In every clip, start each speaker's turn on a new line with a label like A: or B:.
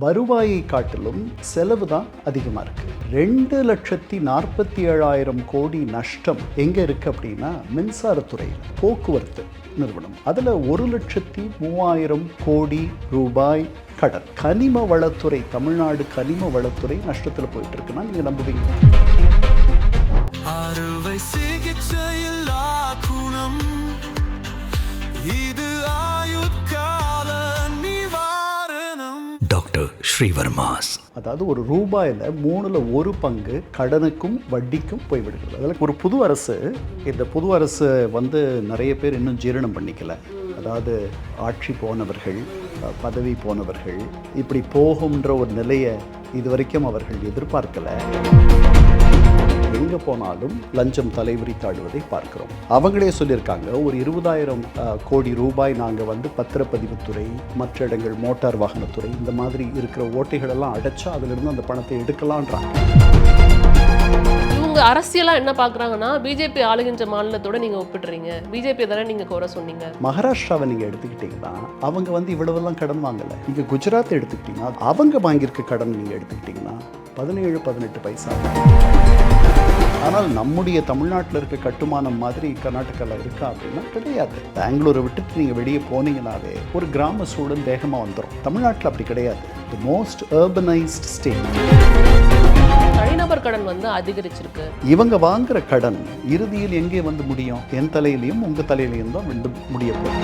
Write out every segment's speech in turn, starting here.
A: வருவாயை காட்டிலும் செலவு தான் அதிகமாக இருக்குது. 2,47,000 கோடி நஷ்டம் எங்கே இருக்குது அப்படின்னா மின்சாரத்துறையில், போக்குவரத்து நிறுவனம். அதில் 1,03,000 கோடி ரூபாய் கடன். கனிம வளத்துறை, தமிழ்நாடு கனிம வளத்துறை நஷ்டத்தில் போயிட்டு இருக்குன்னா நீங்கள் நம்புவீங்க?
B: அறுவை சிகிச்சையில் குணம் இது ஆயுட்கால நிவாரணம். டாக்டர் ஸ்ரீவர்மாஸ்.
A: அதாவது ஒரு ரூபாயில் 3ல் 1 பங்கு கடனுக்கும் வட்டிக்கும் போய்விடுகிறது. அதில் ஒரு புது அரசு, இந்த புது அரசு நிறைய பேர் இன்னும் ஜீரணம் பண்ணிக்கல. அதாவது ஆட்சி போனவர்கள், பதவி போனவர்கள், இப்படி போகும்ன்ற ஒரு நிலையை இதுவரைக்கும் அவர்கள் எதிர்பார்க்கலை. எங்கே போனாலும் லஞ்சம் தலைவிரித்தாடுவதை பார்க்கிறோம். அவங்களே சொல்லியிருக்காங்க, ஒரு 20,000 கோடி ரூபாய் நாங்கள் பத்திரப்பதிவுத்துறை, மற்ற இடங்கள் மோட்டார் வாகனத்துறை, இந்த மாதிரி இருக்கிற ஓட்டைகளெல்லாம் அடைச்சா அதிலிருந்து அந்த பணத்தை எடுக்கலான்றாங்க.
C: இவங்க அரசியலாக என்ன பார்க்குறாங்கன்னா, பிஜேபி ஆளுகின்ற மாநிலத்தோட நீங்கள் ஒப்பிடுறீங்க, பிஜேபி தானே நீங்கள் குறை சொன்னீங்க.
A: மகாராஷ்டிராவை நீங்கள் எடுத்துக்கிட்டீங்கன்னா அவங்க இவ்வளவெல்லாம் கடன் வாங்கலை. நீங்கள் குஜராத் எடுத்துக்கிட்டீங்கன்னா அவங்க வாங்கியிருக்க கடன் நீங்கள் எடுத்துக்கிட்டிங்கன்னா 17-18 பைசா. ஆனால் நம்முடைய தமிழ்நாட்டில் இருக்க கட்டுமானம் மாதிரி கர்நாடகாவில் இருக்கா அப்படின்னா கிடையாது. பெங்களூரை விட்டுட்டு நீங்கள் வெளியே போனீங்கன்னாவே ஒரு கிராம சூழல் வேகமாக வந்துடும். தமிழ்நாட்டில் அப்படி கிடையாது. The most urbanised state.
C: தனிநபர் கடன் அதிகரிச்சிருக்கு.
A: இவங்க வாங்குற கடன் இறுதியில் எங்கே முடியும்? என் தலையிலையும் உங்கள் தலையிலையும் தான் முடிய போகுது.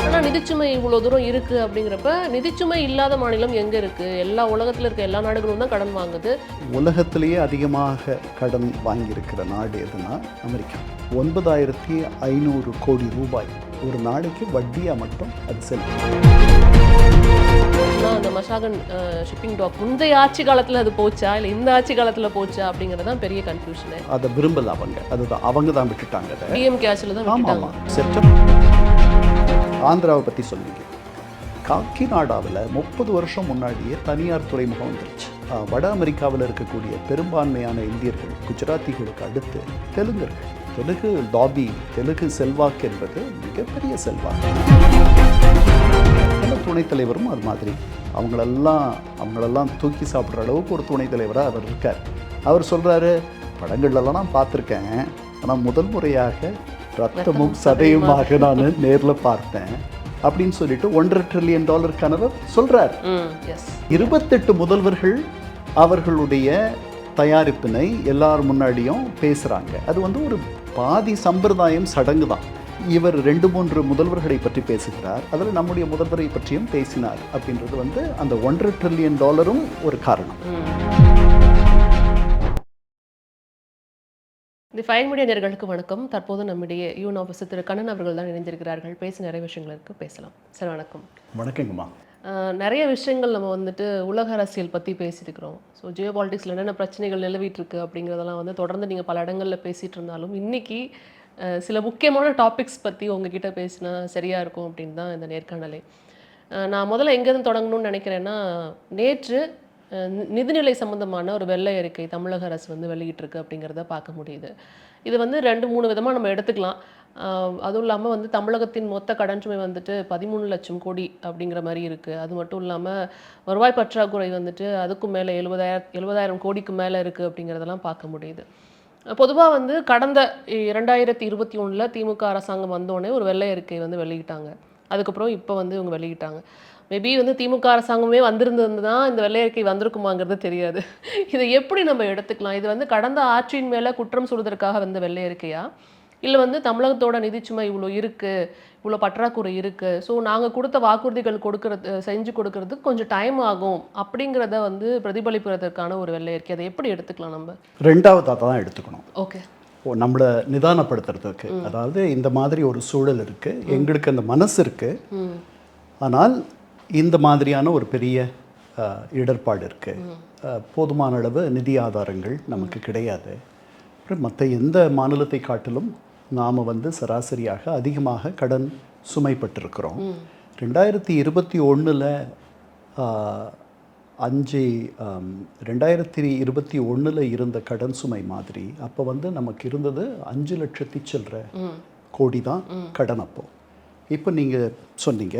C: ஆனால் நிதிச்சுமை இவ்வளோ தூரம் இருக்குது அப்படிங்கிறப்ப நிதிச்சுமை இல்லாத மாநிலம் எங்கே இருக்குது? எல்லா உலகத்தில் இருக்க எல்லா நாடுகளும் தான் கடன் வாங்குது.
A: உலகத்திலேயே அதிகமாக கடன் வாங்கியிருக்கிற நாடு எதுனா அமெரிக்கா. 9,500 கோடி ரூபாய் ஒரு நாளைக்கு வட்டியாக மட்டும் அது செலுத்தும்.
C: அந்த மஷாகன் ஷிப்பிங் டாக் முந்தைய ஆட்சி காலத்தில் அது போச்சா இல்லை இந்த ஆட்சி காலத்தில் போச்சா அப்படிங்கிறது தான் பெரிய கன்ஃபியூஷனு.
A: அதை விரும்பல அவங்க, அதுதான் அவங்க தான் விட்டுட்டாங்க.
C: டிஎம்கே ஆட்சியில் தான்.
A: ஆமாம். ஆந்திராவை பற்றி சொல்லுவீங்க. காக்கிநாடாவில் 30 வருஷம் முன்னாடியே தனியார் துறைமுகம் வந்துருச்சு. வட அமெரிக்காவில் இருக்கக்கூடிய பெரும்பான்மையான இந்தியர்கள், குஜராத்திகளுக்கு அடுத்து தெலுங்கர்கள். தெலுங்கு லாபி, தெலுங்கு செல்வாக்கு என்பது மிகப்பெரிய செல்வாக்கு. துணைத் தலைவரும் அது மாதிரி அவங்களெல்லாம் தூக்கி சாப்பிட்ற அளவுக்கு ஒரு துணைத் தலைவராக அவர் இருக்கார். அவர் சொல்கிறாரு, படங்கள்லாம் நான் பார்த்துருக்கேன், ஆனால் முதல் முறையாக ரத்தமும் சதையுமாக நான் நேரில் பார்த்தேன் அப்படின்னு சொல்லிட்டு $1.5 trillion கனவை சொல்றார். 28 முதல்வர்கள் அவர்களுடைய தயாரிப்பினை எல்லார் முன்னாடியும் பேசுறாங்க. அது ஒரு பாதி சம்பிரதாயம், சடங்கு தான். இவர் 2-3 முதல்வர்களை பற்றி பேசுகிறார், அதில் நம்முடைய முதல்வரை பற்றியும் பேசினார் அப்படின்றது அந்த $1.5 trillion ஒரு காரணம்.
C: தி ஃபைன் மீடியா நேயர்களுக்கு வணக்கம். தற்போது நம்முடைய யூன் ஆஃபீஸர் திரு கண்ணன் அவர்கள் தான் இணைந்திருக்கிறார்கள். நிறைய விஷயங்களுக்கு பேசலாம். சார் வணக்கம்.
A: வணக்கங்கம்மா.
C: நிறைய விஷயங்கள் நம்ம உலக அரசியல் பற்றி பேசியிருக்கிறோம். ஸோ ஜியோ பாலிட்டிக்ஸில் என்னென்ன பிரச்சனைகள் நிலவிட்டு இருக்கு அப்படிங்கிறதெல்லாம் தொடர்ந்து நீங்கள் பல இடங்களில் பேசிகிட்டு இருந்தாலும் இன்னைக்கு சில முக்கியமான டாபிக்ஸ் பற்றி உங்ககிட்ட பேசினா சரியாக இருக்கும் அப்படின்னு தான் இந்த நேர்காணலே. நான் முதல்ல எங்கேருந்து தொடங்கணும்னு நினைக்கிறேன்னா, நேற்று நிதிநிலை சம்பந்தமான ஒரு வெள்ளை அறிக்கை தமிழக அரசு வெளியிட்டிருக்கு அப்படிங்கிறத பார்க்க முடியுது. இது 2-3 விதமாக நம்ம எடுத்துக்கலாம். அதுவும் இல்லாமல் தமிழகத்தின் மொத்த கடன் சுமை 13 லட்சம் கோடி அப்படிங்கிற மாதிரி இருக்குது. அது மட்டும் இல்லாமல் வருவாய் பற்றாக்குறை அதுக்கும் மேலே 70,000 கோடிக்கு மேலே இருக்குது அப்படிங்கிறதெல்லாம் பார்க்க முடியுது. பொதுவாக கடந்த 2021 திமுக அரசாங்கம் வந்தோடனே ஒரு வெள்ளை அறிக்கை வெளியிட்டாங்க. அதுக்கப்புறம் இப்போ இவங்க வெளியிட்டாங்க. மேபி திமுக அரசாங்கமே வந்திருந்தது தான் இந்த வெள்ளை அறிக்கை வந்திருக்குமாங்கிறது தெரியாது. இதை எப்படி நம்ம எடுத்துக்கலாம்? இது கடந்த ஆட்சியின் மேலே குற்றம் சொல்வதற்காக வந்த வெள்ளை அறிக்கையா, இல்லை தமிழகத்தோட நிதிச்சுமை இவ்வளோ இருக்குது, இவ்வளோ பற்றாக்குறை இருக்குது, ஸோ நாங்கள் கொடுத்த வாக்குறுதிகள் செஞ்சு கொடுக்கறதுக்கு கொஞ்சம் டைம் ஆகும் அப்படிங்கிறத பிரதிபலிப்பதற்கான ஒரு வெள்ளை அறிக்கை? அதை எப்படி எடுத்துக்கலாம் நம்ம?
A: ரெண்டாவதாக தான் எடுத்துக்கணும்.
C: ஓகே.
A: நம்மளை நிதானப்படுத்துறதுக்கு, அதாவது இந்த மாதிரி ஒரு சூழல் இருக்குது, எங்களுக்கு அந்த மனசு இருக்குது, ஆனால் இந்த மாதிரியான ஒரு பெரிய இடர்பாடு இருக்குது, போதுமான அளவு நிதி ஆதாரங்கள் நமக்கு கிடையாது, அப்புறம் மற்ற எந்த மாநிலத்தை காட்டிலும் நாம் சராசரியாக அதிகமாக கடன் சுமைப்பட்டிருக்கிறோம். 2021 2021 இருந்த கடன் சுமை மாதிரி அப்போ நமக்கு இருந்தது 5 லட்சத்தி சில்லற கோடி தான் கடன். அப்போ இப்போ நீங்கள் சொன்னீங்க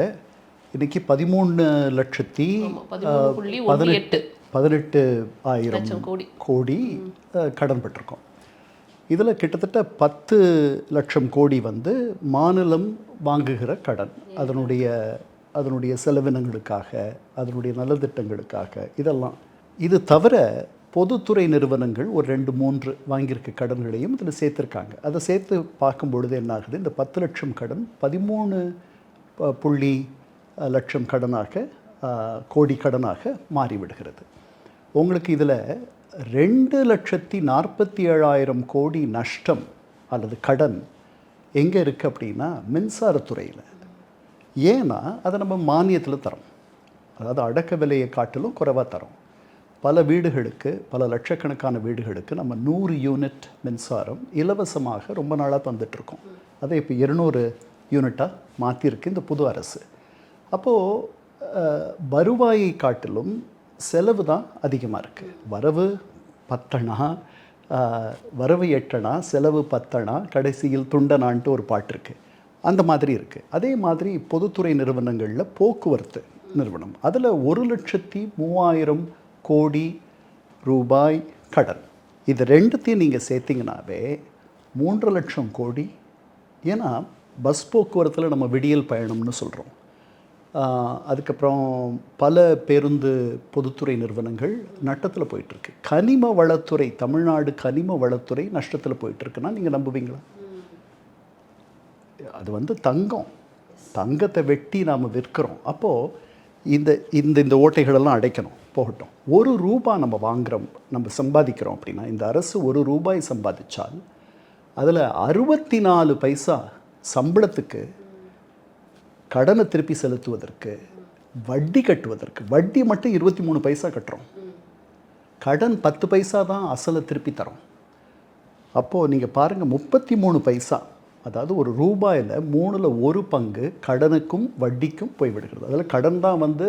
A: இன்றைக்கி 13,18,000
C: லட்சம்
A: கோடி கடன் பட்டிருக்கோம். இதில் கிட்டத்தட்ட 10 லட்சம் கோடி வந்து மாநிலம் வாங்குகிற கடன், அதனுடைய செலவினங்களுக்காக, அதனுடைய நலத்திட்டங்களுக்காக, இதெல்லாம். இது தவிர பொதுத்துறை நிறுவனங்கள் ஒரு 2-3 வாங்கியிருக்க கடன்களையும் இதில் சேர்த்துருக்காங்க. அதை சேர்த்து பார்க்கும் பொழுது என்ன ஆகுது, இந்த 10 லட்சம் கடன் 13 லட்சம் கோடி கடனாக மாறிவிடுகிறது. உங்களுக்கு இதில் 2,47,000 கோடி நஷ்டம் அல்லது கடன் எங்கே இருக்குது அப்படின்னா மின்சாரத்துறையில். ஏன்னா அதை நம்ம மானியத்தில் தரோம், அதாவது அடக்க விலையை காட்டிலும் குறைவாக தரோம். பல வீடுகளுக்கு, பல லட்சக்கணக்கான வீடுகளுக்கு நம்ம 100 யூனிட் மின்சாரம் இலவசமாக ரொம்ப நாளாக தந்துட்டுருக்கோம். அதை இப்போ 200 யூனிட்டாக மாற்றிருக்கு இந்த புது அரசு. அப்போது வருவாயை காட்டிலும் செலவு தான் அதிகமாக இருக்குது. வரவு 10 வரவு 8 செலவு 10 கடைசியில் துண்டனான்ட்டு ஒரு பாட்டு இருக்குது. அந்த மாதிரி இருக்குது. அதே மாதிரி பொதுத்துறை நிறுவனங்களில் போக்குவரத்து நிறுவனம், அதில் 1,03,000 கோடி ரூபாய் கடன். இது ரெண்டுத்தையும் நீங்கள் சேர்த்திங்கனாவே 3 லட்சம் கோடி. ஏன்னா பஸ் போக்குவரத்தில் நம்ம விடியல் பயணம்னு சொல்கிறோம். அதுக்கப்புறம் பல பேருந்து பொதுத்துறை நிறுவனங்கள் நட்டத்தில் போயிட்டுருக்கு. கனிம வளத்துறை, தமிழ்நாடு கனிம வளத்துறை நஷ்டத்தில் போயிட்டுருக்குன்னா நீங்கள் நம்புவீங்களா? அது வந்து தங்கத்தை வெட்டி நாம் விற்கிறோம். அப்போது இந்த ஓட்டைகளெல்லாம் அடைக்கணும், போகட்டும். ₹1 நம்ம வாங்குகிறோம், நம்ம சம்பாதிக்கிறோம் அப்படின்னா, இந்த அரசு ₹1 சம்பாதிச்சால் அதில் 64 பைசா சம்பளத்துக்கு, கடனை திருப்பி செலுத்துவதற்கு, வட்டி கட்டுவதற்கு. வட்டி மட்டும் 23 பைசா கட்டுறோம், கடன் 10 பைசா தான் அசலை திருப்பி தரோம். அப்போது நீங்கள் பாருங்கள், 33 பைசா, அதாவது ₹1 3/1 பங்கு கடனுக்கும் வட்டிக்கும் போய்விடுகிறது. அதில் கடன் தான் வந்து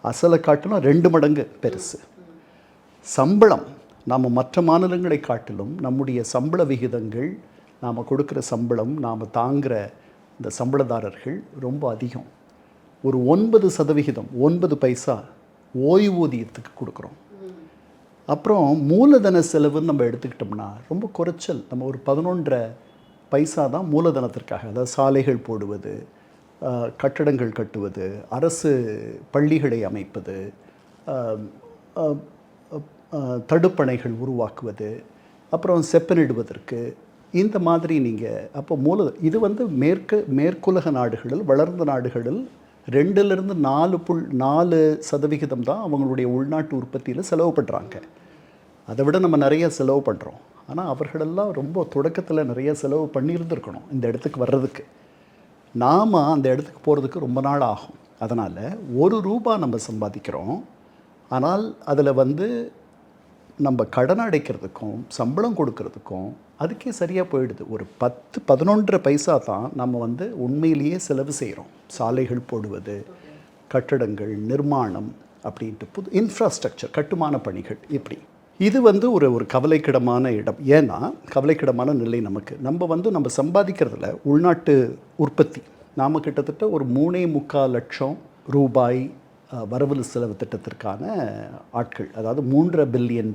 A: அசலை காட்டிலும் 2 மடங்கு பெருசு. சம்பளம், நாம் மற்ற மாநிலங்களை காட்டிலும் நம்முடைய சம்பள விகிதங்கள், நாம் கொடுக்குற சம்பளம், நாம் தாங்குகிற இந்த சம்பளதாரர்கள் ரொம்ப அதிகம். ஒரு 9%, 9 பைசா ஓய்வூதியத்துக்கு கொடுக்குறோம். அப்புறம் மூலதன செலவுன்னு நம்ம எடுத்துக்கிட்டோம்னா ரொம்ப குறைச்சல். நம்ம ஒரு 11 பைசா தான் மூலதனத்திற்காக, அதாவது சாலைகள் போடுவது, கட்டடங்கள் கட்டுவது, அரசு பள்ளிகளை அமைப்பது, தடுப்பணைகள் உருவாக்குவது, அப்புறம் செப்பனிடுவதற்கு, இந்த மாதிரி நீங்கள் அப்போ இது வந்து மேற்குலக நாடுகளில், வளர்ந்த நாடுகளில் 2-4% தான் அவங்களுடைய உள்நாட்டு உற்பத்தியில் செலவு பண்ணுறாங்க. அதை விட நம்ம நிறைய செலவு பண்ணுறோம். ஆனால் அவர்களெல்லாம் ரொம்ப தொடக்கத்தில் நிறைய செலவு பண்ணியிருந்துருக்கணும் இந்த இடத்துக்கு வர்றதுக்கு. நாம் அந்த இடத்துக்கு போகிறதுக்கு ரொம்ப நாள் ஆகும். அதனால் ₹1 நம்ம சம்பாதிக்கிறோம், ஆனால் அதில் வந்து நம்ம கடன் அடைக்கிறதுக்கும் சம்பளம் கொடுக்கறதுக்கும் அதுக்கே சரியாக போயிடுது. ஒரு 10-11 பைசா தான் நம்ம வந்து உண்மையிலேயே செலவு செய்கிறோம். சாலைகள் போடுவது, கட்டடங்கள், நிர்மாணம் அப்படின்ட்டு, புது இன்ஃப்ராஸ்ட்ரக்சர், கட்டுமான பணிகள், இப்படி. இது வந்து ஒரு கவலைக்கிடமான இடம். ஏன்னா கவலைக்கிடமான நிலை நமக்கு. நம்ம சம்பாதிக்கிறதுல உள்நாட்டு உற்பத்தி, நாம் கிட்டத்தட்ட ஒரு ₹3.25 லட்சம் வரவு செலவு திட்டத்திற்கான ஆட்கள், அதாவது $3 பில்லியன்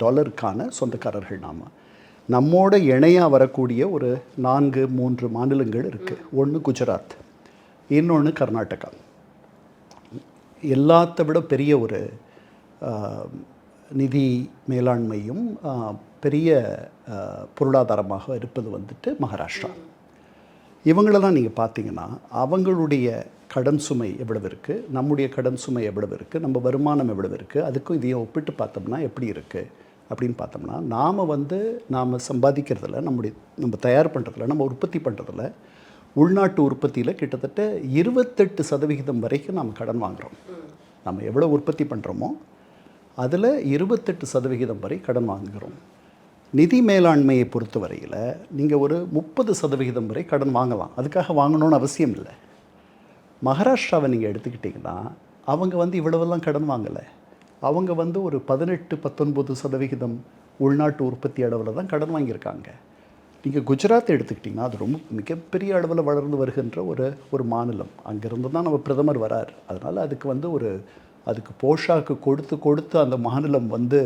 A: சொந்தக்காரர்கள். நம்மோட இணையாக வரக்கூடிய ஒரு 4-3 மாநிலங்கள் இருக்குது. ஒன்று குஜராத், இன்னொன்று கர்நாடகா. எல்லாத்த விட பெரிய ஒரு நிதி மேலாண்மையும் பெரிய பொருளாதாரமாக இருப்பது வந்துட்டு மகாராஷ்டிரா. இவங்களெல்லாம் நீங்கள் பார்த்தீங்கன்னா அவங்களுடைய கடன் சுமை எவ்வளவு இருக்குது, நம்முடைய கடன் சுமை எவ்வளவு இருக்குது, நம்ம வருமானம் எவ்வளவு இருக்குது, அதுக்கும் இதையும் ஒப்பிட்டு பார்த்தோம்னா எப்படி இருக்குது அப்படின்னு பார்த்தோம்னா, நாம் சம்பாதிக்கிறதுல, நம்ம தயார் பண்ணுறதுல, நம்ம உற்பத்தி பண்ணுறதுல, உள்நாட்டு உற்பத்தியில் கிட்டத்தட்ட 28% வரைக்கும் நாம் கடன் வாங்குகிறோம். நம்ம எவ்வளோ உற்பத்தி பண்ணுறோமோ அதில் 28% வரை கடன் வாங்குகிறோம். நிதி மேலாண்மையை பொறுத்த வரையில் நீங்கள் ஒரு 30% வரை கடன் வாங்கலாம், அதுக்காக வாங்கணும்னு அவசியம் இல்லை. மகாராஷ்டிராவை நீங்கள் எடுத்துக்கிட்டிங்கன்னா அவங்க இவ்வளவெல்லாம் கடன் வாங்கலை. அவங்க ஒரு 18-19% உள்நாட்டு உற்பத்தி அளவில் தான் கடன் வாங்கியிருக்காங்க. நீங்கள் குஜராத் எடுத்துக்கிட்டிங்கன்னா அது ரொம்ப மிகப்பெரிய அளவில் வளர்ந்து வருகின்ற ஒரு மாநிலம். அங்கேருந்து தான் நம்ம பிரதமர் வரார். அதனால் அதுக்கு போஷாக்கு கொடுத்து அந்த மாநிலம் வந்து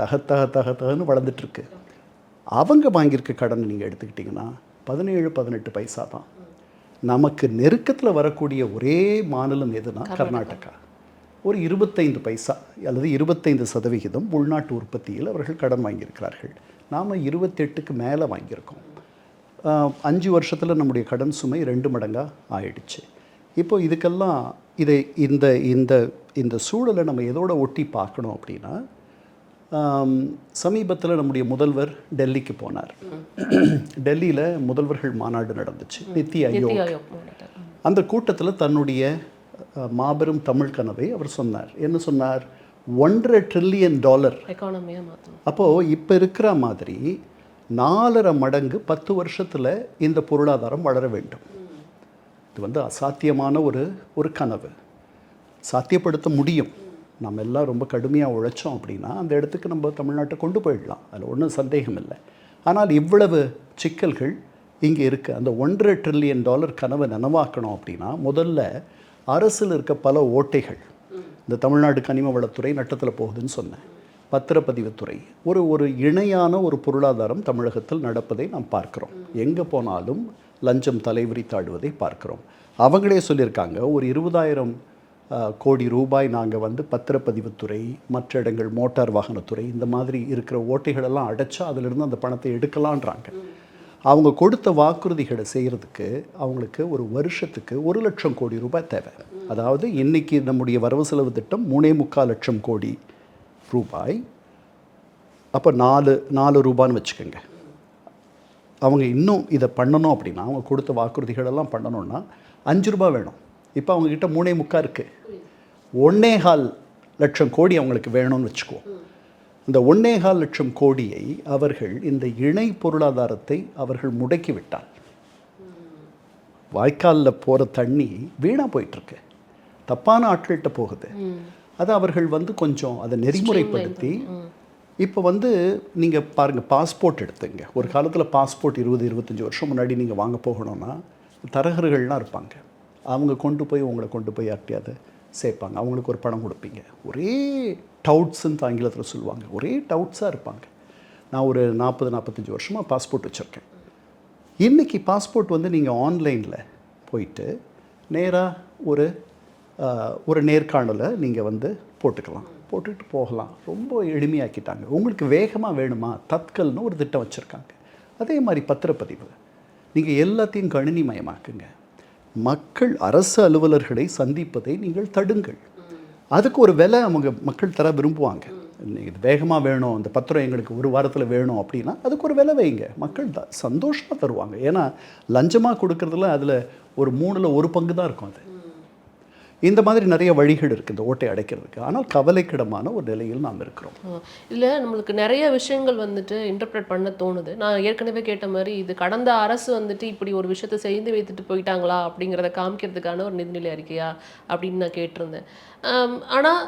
A: தகன்னு வளர்ந்துட்டுருக்கு. அவங்க வாங்கியிருக்க கடனை நீங்கள் எடுத்துக்கிட்டிங்கன்னா 17-18 பைசா தான். நமக்கு நெருக்கத்தில் வரக்கூடிய ஒரே மாநிலம் எதுனா கர்நாடகா. ஒரு 25 பைசா அல்லது 25% உள்நாட்டு உற்பத்தியில் அவர்கள் கடன் வாங்கியிருக்கிறார்கள். நாம் 28க்கு மேலே வாங்கியிருக்கோம். 5 வருஷத்தில் நம்முடைய கடன் சுமை 2 மடங்காக ஆயிடுச்சு. இப்போ இதுக்கெல்லாம் இந்த சூழலை நம்ம எதோட ஒட்டி பார்க்கணும் அப்படின்னா, சமீபத்தில் நம்முடைய முதல்வர் டெல்லிக்கு போனார். டெல்லியில் முதல்வர்கள் மாநாடு நடந்துச்சு, நித்தி ஆயோக். அந்த கூட்டத்தில் தன்னுடைய மாபெரும் தமிழ் கனவை அவர் சொன்னார். என்ன சொன்னார்? $1.5 trillion
C: எக்கானமியாக மாற்றணும்.
A: அப்போது இப்போ இருக்கிற மாதிரி 4.5 மடங்கு 10 வருஷத்தில் இந்த பொருளாதாரம் வளர வேண்டும். இது வந்து அசாத்தியமான ஒரு கனவு. சாத்தியப்படுத்த முடியும். நம்ம எல்லாம் ரொம்ப கடுமையாக உழைச்சோம் அப்படின்னா அந்த இடத்துக்கு நம்ம தமிழ்நாட்டை கொண்டு போயிடலாம். அதில் ஒன்றும் சந்தேகம் இல்லை. ஆனால் இவ்வளவு சிக்கல்கள் இங்கே இருக்குது. அந்த $1.5 trillion கனவை நனவாக்கணும் அப்படின்னா முதல்ல அரசில் இருக்க பல ஓட்டைகள், இந்த தமிழ்நாடு கனிம வளத்துறை நட்டத்தில் போகுதுன்னு சொன்னேன், பத்திரப்பதிவுத்துறை, ஒரு இணையான ஒரு பொருளாதாரம் தமிழகத்தில் நடப்பதை நாம் பார்க்குறோம். எங்கே போனாலும் லஞ்சம் தலைவிரித்தாடுவதை பார்க்குறோம். அவங்களே சொல்லியிருக்காங்க, ஒரு 20,000 கோடி ரூபாய் நாங்கள் வந்து பத்திரப்பதிவுத்துறை, மற்ற இடங்கள் மோட்டார் வாகனத்துறை, இந்த மாதிரி இருக்கிற ஓட்டைகளெல்லாம் அடைச்சா அதிலிருந்து அந்த பணத்தை எடுக்கலான்றாங்க. அவங்க கொடுத்த வாக்குறுதிகளை செய்கிறதுக்கு அவங்களுக்கு ஒரு வருஷத்துக்கு 1 லட்சம் கோடி ரூபாய் தேவை. அதாவது இன்றைக்கி நம்முடைய வரவு செலவு திட்டம் 3.25 லட்சம் கோடி ரூபாய். அப்போ 4 ரூபான்னு வச்சுக்கோங்க. அவங்க இன்னும் இதை பண்ணணும் அப்படின்னா, அவங்க கொடுத்த வாக்குறுதிகளெல்லாம் பண்ணணுன்னா 5 ரூபா வேணும். இப்போ அவங்கக்கிட்ட 3.25 இருக்குது. 1.25 லட்சம் கோடி அவங்களுக்கு வேணும்னு வச்சுக்குவோம். இந்த 1.25 லட்சம் கோடியை அவர்கள் இந்த இணை பொருளாதாரத்தை அவர்கள் முடக்கிவிட்டால் வாய்க்காலில் போகிற தண்ணி வீணாக போயிட்டுருக்கு, தப்பான ஆட்கள்கிட்ட போகுது. அதை அவர்கள் வந்து கொஞ்சம் அதை நெறிமுறைப்படுத்தி, இப்போ வந்து நீங்கள் பாருங்கள், பாஸ்போர்ட் எடுத்துங்க. ஒரு காலத்தில் பாஸ்போர்ட் 20-25 வருஷம் முன்னாடி நீங்கள் வாங்க போகணுன்னா தரகர்கள்லாம் இருப்பாங்க. அவங்க உங்களை கொண்டு போய் யார்ட்டையாவது சேர்ப்பாங்க. அவங்களுக்கு ஒரு பணம் கொடுப்பீங்க. ஒரே டவுட்ஸுன்னு ஆங்கிலத்தில் சொல்லுவாங்க. ஒரே டவுட்ஸாக இருப்பாங்க. நான் ஒரு 40-45 வருஷமாக பாஸ்போர்ட் வச்சுருக்கேன். இன்றைக்கி பாஸ்போர்ட் வந்து நீங்கள் ஆன்லைனில் போயிட்டு நேராக ஒரு நேர்காணலை நீங்கள் வந்து போட்டுட்டு போகலாம். ரொம்ப எளிமையாக்கிட்டாங்க. உங்களுக்கு வேகமாக வேணுமா, தத்கல்னு ஒரு திட்டம் வச்சுருக்காங்க. அதே மாதிரி பத்திரப்பதிவு நீங்கள் எல்லாத்தையும் கணினிமயமாக்குங்க. மக்கள் அரசு அலுவலர்களை சந்திப்பதை நீங்கள் தடுங்கள். அதுக்கு ஒரு விலை மக்கள் தர விரும்புவாங்க. இது வேகமாக வேணும், இந்த பத்திரம் எங்களுக்கு 1 வாரத்தில் வேணும் அப்படின்னா அதுக்கு ஒரு விலை வைங்க. மக்கள் சந்தோஷமாக தருவாங்க. ஏன்னா லஞ்சமாக கொடுக்குறதுல அதில் ஒரு 3ல் 1 பங்கு தான் இருக்கும். அது இந்த மாதிரி நிறைய வழிகள் இருக்குது இந்த ஓட்டை அடைக்கிறதுக்கு. ஆனால் கவலைக்கிடமான ஒரு நிலையில் நாம் இருக்கிறோம்.
C: இதில் நம்மளுக்கு நிறைய விஷயங்கள் வந்துட்டு இன்டர்பிரேட் பண்ண தோணுது. நான் ஏற்கனவே கேட்ட மாதிரி இது கடந்த அரசு வந்துட்டு இப்படி ஒரு விஷயத்தை செய்து வைத்துட்டு போயிட்டாங்களா அப்படிங்கிறத காமிக்கிறதுக்கான ஒரு நிதிநிலை அறிக்கையா அப்படின்னு நான் கேட்டிருந்தேன். ஆனால்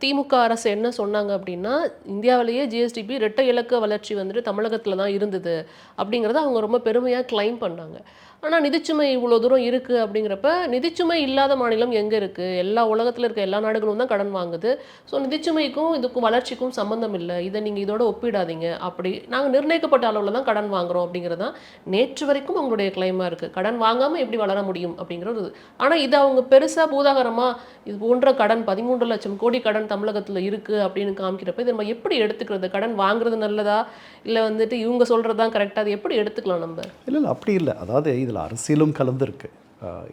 C: திமுக அரசு என்ன சொன்னாங்க அப்படின்னா, இந்தியாவிலேயே ஜிஎஸ்டிபி 2 இலக்க வளர்ச்சி வந்துட்டு தமிழகத்தில் தான் இருந்தது அப்படிங்கிறத அவங்க ரொம்ப பெருமையாக கிளைம் பண்ணாங்க. ஆனால் நிதிச்சுமை இவ்வளோ தூரம் இருக்குது அப்படிங்கிறப்ப, நிதிச்சுமை இல்லாத மாநிலம் எங்கே இருக்குது? எல்லா உலகத்தில் இருக்க எல்லா நாடுகளும் தான் கடன் வாங்குது. ஸோ நிதிச்சுமைக்கும் இதுக்கும் வளர்ச்சிக்கும் சம்மந்தம் இல்லை, இதை நீங்கள் இதோட ஒப்பிடாதீங்க, அப்படி நாங்கள் நிர்ணயிக்கப்பட்ட அளவில் தான் கடன் வாங்குகிறோம் அப்படிங்கிறது தான் நேற்று வரைக்கும் அவங்களுடைய கிளைமாக இருக்குது. கடன் வாங்காமல் எப்படி வளர முடியும் அப்படிங்கிற ஒரு ஆனால் இதை அவங்க பெருசாக பூதாகரமாக இது போன்ற கடன் 13 லட்சம் கோடி கடன் தமிழகத்தில் இருக்குது அப்படின்னு காமிக்கிறப்ப இதை நம்ம எப்படி எடுத்துக்கிறது? கடன் வாங்குறது நல்லதா, இல்லை வந்துட்டு இவங்க சொல்கிறது தான் கரெக்டாக, அதை எப்படி எடுத்துக்கலாம் நம்ம?
A: இல்லை அப்படி இல்லை. அதாவது இதில் அரசியலும் கலந்துருக்கு.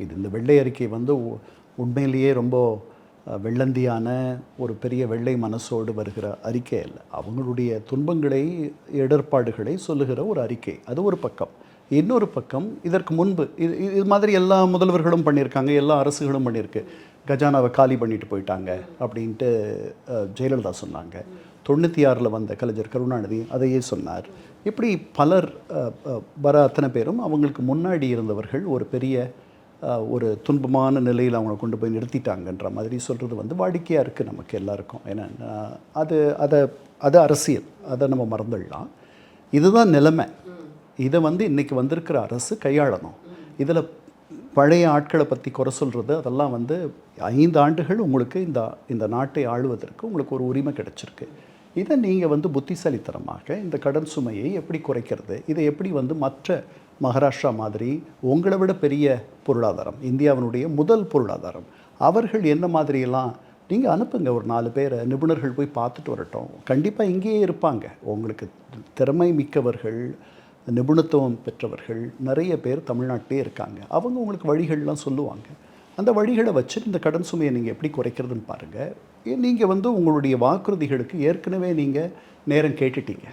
A: இந்த வெள்ளை அறிக்கை வந்து உண்மையிலேயே ரொம்ப வெள்ளந்தியான ஒரு பெரிய வெள்ளை மனசோடு வருகிற அறிக்கை அல்ல. அவங்களுடைய துன்பங்களை, இடர்பாடுகளை சொல்லுகிற ஒரு அறிக்கை. அது ஒரு பக்கம். இன்னொரு பக்கம், இதற்கு முன்பு இது மாதிரி எல்லா முதல்வர்களும் பண்ணியிருக்காங்க, எல்லா அரசுகளும் பண்ணியிருக்கு. கஜானாவை காலி பண்ணிட்டு போயிட்டாங்க அப்படின்ட்டு ஜெயலலிதா சொன்னாங்க. 96 வந்த கலைஞர் கருணாநிதி அதையே சொன்னார். இப்படி பலர் வர அத்தனை பேரும் அவங்களுக்கு முன்னாடி இருந்தவர்கள் ஒரு பெரிய ஒரு துன்பமான நிலையில் அவங்கள கொண்டு போய் நிறுத்திட்டாங்கன்ற மாதிரி சொல்கிறது வந்து வாடிக்கையாக இருக்குது நமக்கு எல்லாருக்கும். ஏன்னா அது அரசியல், அதை நம்ம மறந்துடலாம். இதுதான் நிலைமை. இதை வந்து இன்றைக்கி வந்திருக்கிற அரசு கையாளணும். இதில் பழைய ஆட்களை பற்றி குறை சொல்கிறது அதெல்லாம் வந்து 5 ஆண்டுகள் உங்களுக்கு இந்த நாட்டை ஆளுவதற்கு உங்களுக்கு ஒரு உரிமை கிடைச்சிருக்கு. இதை நீங்கள் வந்து புத்திசாலித்தனமாக இந்த கடன் சுமையை எப்படி குறைக்கிறது, இதை எப்படி வந்து மற்ற மகாராஷ்டிரா மாதிரி உங்களை விட பெரிய பொருளாதாரம், இந்தியாவினுடைய முதல் பொருளாதாரம், அவர்கள் என்ன மாதிரியெல்லாம் நீங்கள் அனுப்புங்க. ஒரு 4 பேரை நிபுணர்கள் போய் பார்த்துட்டு வரட்டும். கண்டிப்பாக இங்கேயே இருப்பாங்க. உங்களுக்கு திறமை மிக்கவர்கள், நிபுணத்துவம் பெற்றவர்கள் நிறைய பேர் தமிழ்நாட்டிலே இருக்காங்க. அவங்க உங்களுக்கு வழிகள்லாம் சொல்லுவாங்க. அந்த வழிகளை வச்சு இந்த கடன் சுமையை நீங்கள் எப்படி குறைக்கிறதுன்னு பாருங்கள். நீங்கள் வந்து உங்களுடைய வாக்குறுதிகளுக்கு ஏற்கனவே நீங்கள் நேரம் கேட்டுட்டீங்க,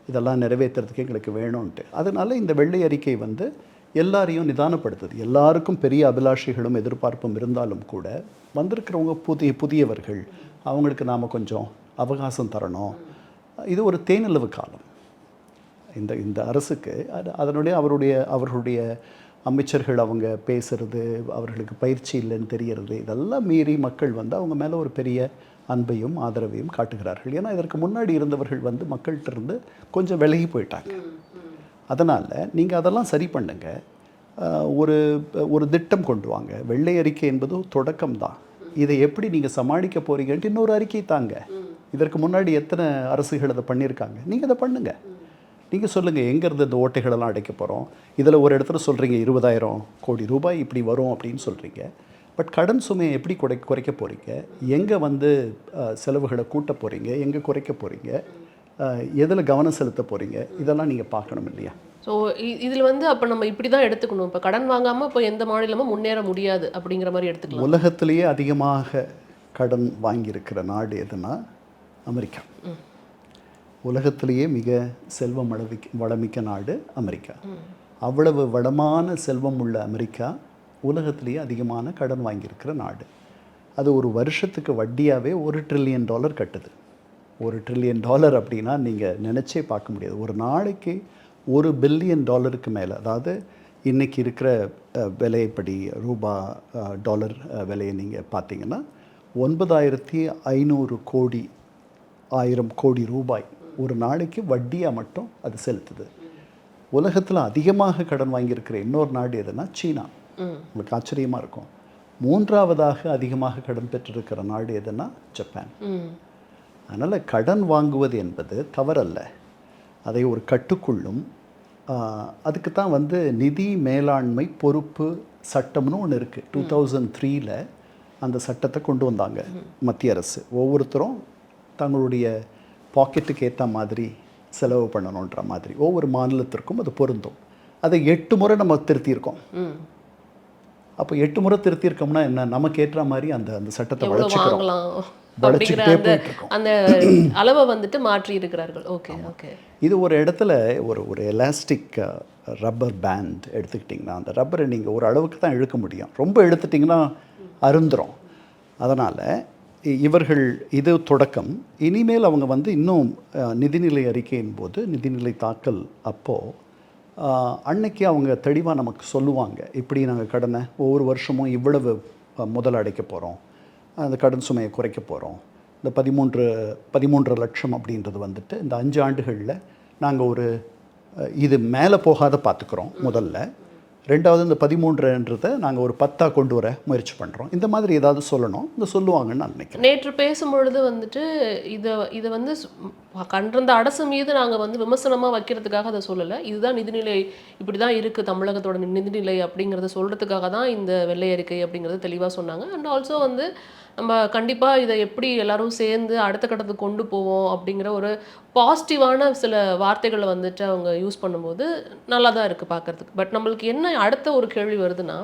A: இதெல்லாம் நிறைவேற்றுறதுக்கு எங்களுக்கு வேணும்ன்ட்டு. அதனால் இந்த வெள்ளை அறிக்கை வந்து எல்லாரையும் நிதானப்படுத்துது. எல்லாருக்கும் பெரிய அபிலாஷைகளும் எதிர்பார்ப்பும் இருந்தாலும் கூட வந்திருக்கிறவங்க புதியவர்கள், அவங்களுக்கு நாம் கொஞ்சம் அவகாசம் தரணும். இது ஒரு தேனிலவு காலம் இந்த அரசுக்கு. அவர்களுடைய அமைச்சர்கள் அவங்க பேசுகிறது, அவர்களுக்கு பயிற்சி இல்லைன்னு தெரியறது, இதெல்லாம் மீறி மக்கள் வந்து அவங்க மேலே ஒரு பெரிய அன்பையும் ஆதரவையும் காட்டுகிறார்கள். ஏன்னா இதற்கு முன்னாடி இருந்தவர்கள் வந்து மக்கள்கிட்ட இருந்து கொஞ்சம் விலகி போயிட்டாங்க. அதனால் நீங்கள் அதெல்லாம் சரி பண்ணுங்க. ஒரு திட்டம் கொண்டு வாங்க. வெள்ளை அறிக்கை என்பது தொடக்கம்தான். இதை எப்படி நீங்கள் சமாளிக்க போகிறீங்கன்ட்டு இன்னொரு அறிக்கை தாங்க. இதற்கு முன்னாடி எத்தனை அரசுகள் அதை பண்ணியிருக்காங்க. நீங்கள் அதை பண்ணுங்கள். நீங்கள் சொல்லுங்கள், எங்கேருந்து இந்த ஓட்டைகளெல்லாம் அடைக்க போகிறோம். இதில் ஒரு இடத்துல சொல்கிறீங்க 20,000 கோடி ரூபாய் இப்படி வரும் அப்படின்னு சொல்கிறீங்க. பட் கடன் சுமையை எப்படி குறைக்க போகிறீங்க, எங்கே வந்து செலவுகளை கூட்ட போகிறீங்க, எங்கே குறைக்க போகிறீங்க, எதில் கவனம் செலுத்த போகிறீங்க, இதெல்லாம் நீங்கள் பார்க்கணும் இல்லையா?
C: ஸோ இதில் வந்து அப்போ நம்ம இப்படி தான் எடுத்துக்கணும். இப்போ கடன் வாங்காமல் இப்போ எந்த மாநிலமும் முன்னேற முடியாது அப்படிங்கிற மாதிரி எடுத்துக்கலாம்.
A: உலகத்திலேயே அதிகமாக கடன் வாங்கியிருக்கிற நாடு எதுனா அமெரிக்கா. உலகத்திலேயே மிக செல்வம் வளமிக்க நாடு அமெரிக்கா. அவ்வளவு வளமான செல்வம் உள்ள அமெரிக்கா உலகத்திலேயே அதிகமான கடன் வாங்கியிருக்கிற நாடு. அது ஒரு வருஷத்துக்கு வட்டியாகவே $1 ட்ரில்லியன் கட்டுது. $1 ட்ரில்லியன் அப்படின்னா நீங்கள் நினச்சே பார்க்க முடியாது. ஒரு நாளைக்கு $1 பில்லியன் மேலே, அதாவது இன்றைக்கி இருக்கிற விலைப்படி ரூபா டாலர் விலையை நீங்கள் பார்த்தீங்கன்னா 9,500 கோடி 1000 கோடி ரூபாய் ஒரு நாளைக்கு வட்டியாக மட்டும் அது செலுத்துது. உலகத்தில் அதிகமாக கடன் வாங்கியிருக்கிற இன்னொரு நாடு எதுனா சீனா. உங்களுக்கு ஆச்சரியமாக இருக்கும். 3ஆவதாக அதிகமாக கடன் பெற்றிருக்கிற நாடு எதுனா ஜப்பான். அதனால் கடன் வாங்குவது என்பது தவறல்ல. அதை ஒரு கட்டுக்குள்ளும் அதுக்கு தான் வந்து நிதி மேலாண்மை பொறுப்பு சட்டம்னு ஒன்று இருக்குது. 2003 அந்த சட்டத்தை கொண்டு வந்தாங்க மத்திய அரசு. ஒவ்வொருத்தரும் தங்களுடைய பாக்கெட்டுக்கு ஏற்ற மாதிரி செலவு பண்ணணுன்ற மாதிரி ஒவ்வொரு மாநிலத்திற்கும் அது பொருந்தும். அதை 8 முறை நம்ம திருத்தியிருக்கோம். அப்போ 8 முறை திருத்தியிருக்கோம்னா என்ன, நமக்கு ஏற்ற மாதிரி அந்த சட்டத்தை வளர்ச்சிக்கிட்டே போயிட்டுருக்கோம்.
C: அந்த அளவை வந்துட்டு மாற்றி இருக்கிறார்கள். ஓகே.
A: இது ஒரு இடத்துல ஒரு எலாஸ்டிக் ரப்பர் பேண்ட் எடுத்துக்கிட்டிங்கன்னா அந்த ரப்பரை நீங்கள் ஒரு அளவுக்கு தான் இழுக்க முடியும். ரொம்ப இழுத்துட்டிங்கன்னா அருந்துரும். அதனால் இவர்கள் இது தொடக்கம். இனிமேல் அவங்க வந்து இன்னும் நிதிநிலை அறிக்கையின் போது நிதிநிலை தாக்கல் அப்போது அன்னைக்கு அவங்க தெளிவாக நமக்கு சொல்லுவாங்க, இப்படி நாங்கள் கடனை ஒவ்வொரு வருஷமும் இவ்வளவு முதல் அடைக்க போகிறோம், அந்த கடன் சுமையை குறைக்க போகிறோம். இந்த 13 லட்சம் அப்படின்றது வந்துட்டு இந்த 5 ஆண்டுகளில் நாங்கள் இது மேலே போகாத பார்த்துக்குறோம் முதல்ல. ரெண்டாவது இந்த 13ன்றதை நாங்கள் ஒரு 10 கொண்டு வர முயற்சி பண்ணுறோம். இந்த மாதிரி ஏதாவது சொல்லணும், இந்த சொல்லுவாங்கன்னு நான் நினைக்கிறேன்.
C: நேற்று பேசும்பொழுது வந்துட்டு இதை வந்து கண்டிருந்த அரசு மீது நாங்கள் வந்து விமர்சனமாக வைக்கிறதுக்காக அதை சொல்லலை. இதுதான் நிதிநிலை, இப்படி தான் இருக்குது தமிழகத்தோட நிதிநிலை அப்படிங்கிறத சொல்கிறதுக்காக தான் இந்த வெள்ளை அறிக்கை அப்படிங்கிறது தெளிவாக சொன்னாங்க. அண்ட் ஆல்சோ வந்து நம்ம கண்டிப்பாக இதை எப்படி எல்லாரும் சேர்ந்து அடுத்த கட்டத்துக்கு கொண்டு போவோம் அப்படிங்கிற ஒரு பாசிட்டிவான சில வார்த்தைகளை வந்துட்டு அவங்க யூஸ் பண்ணும்போது நல்லா தான் இருக்குது பார்க்குறதுக்கு. பட் நம்மளுக்கு என்ன அடுத்த ஒரு கேள்வி வருதுன்னா,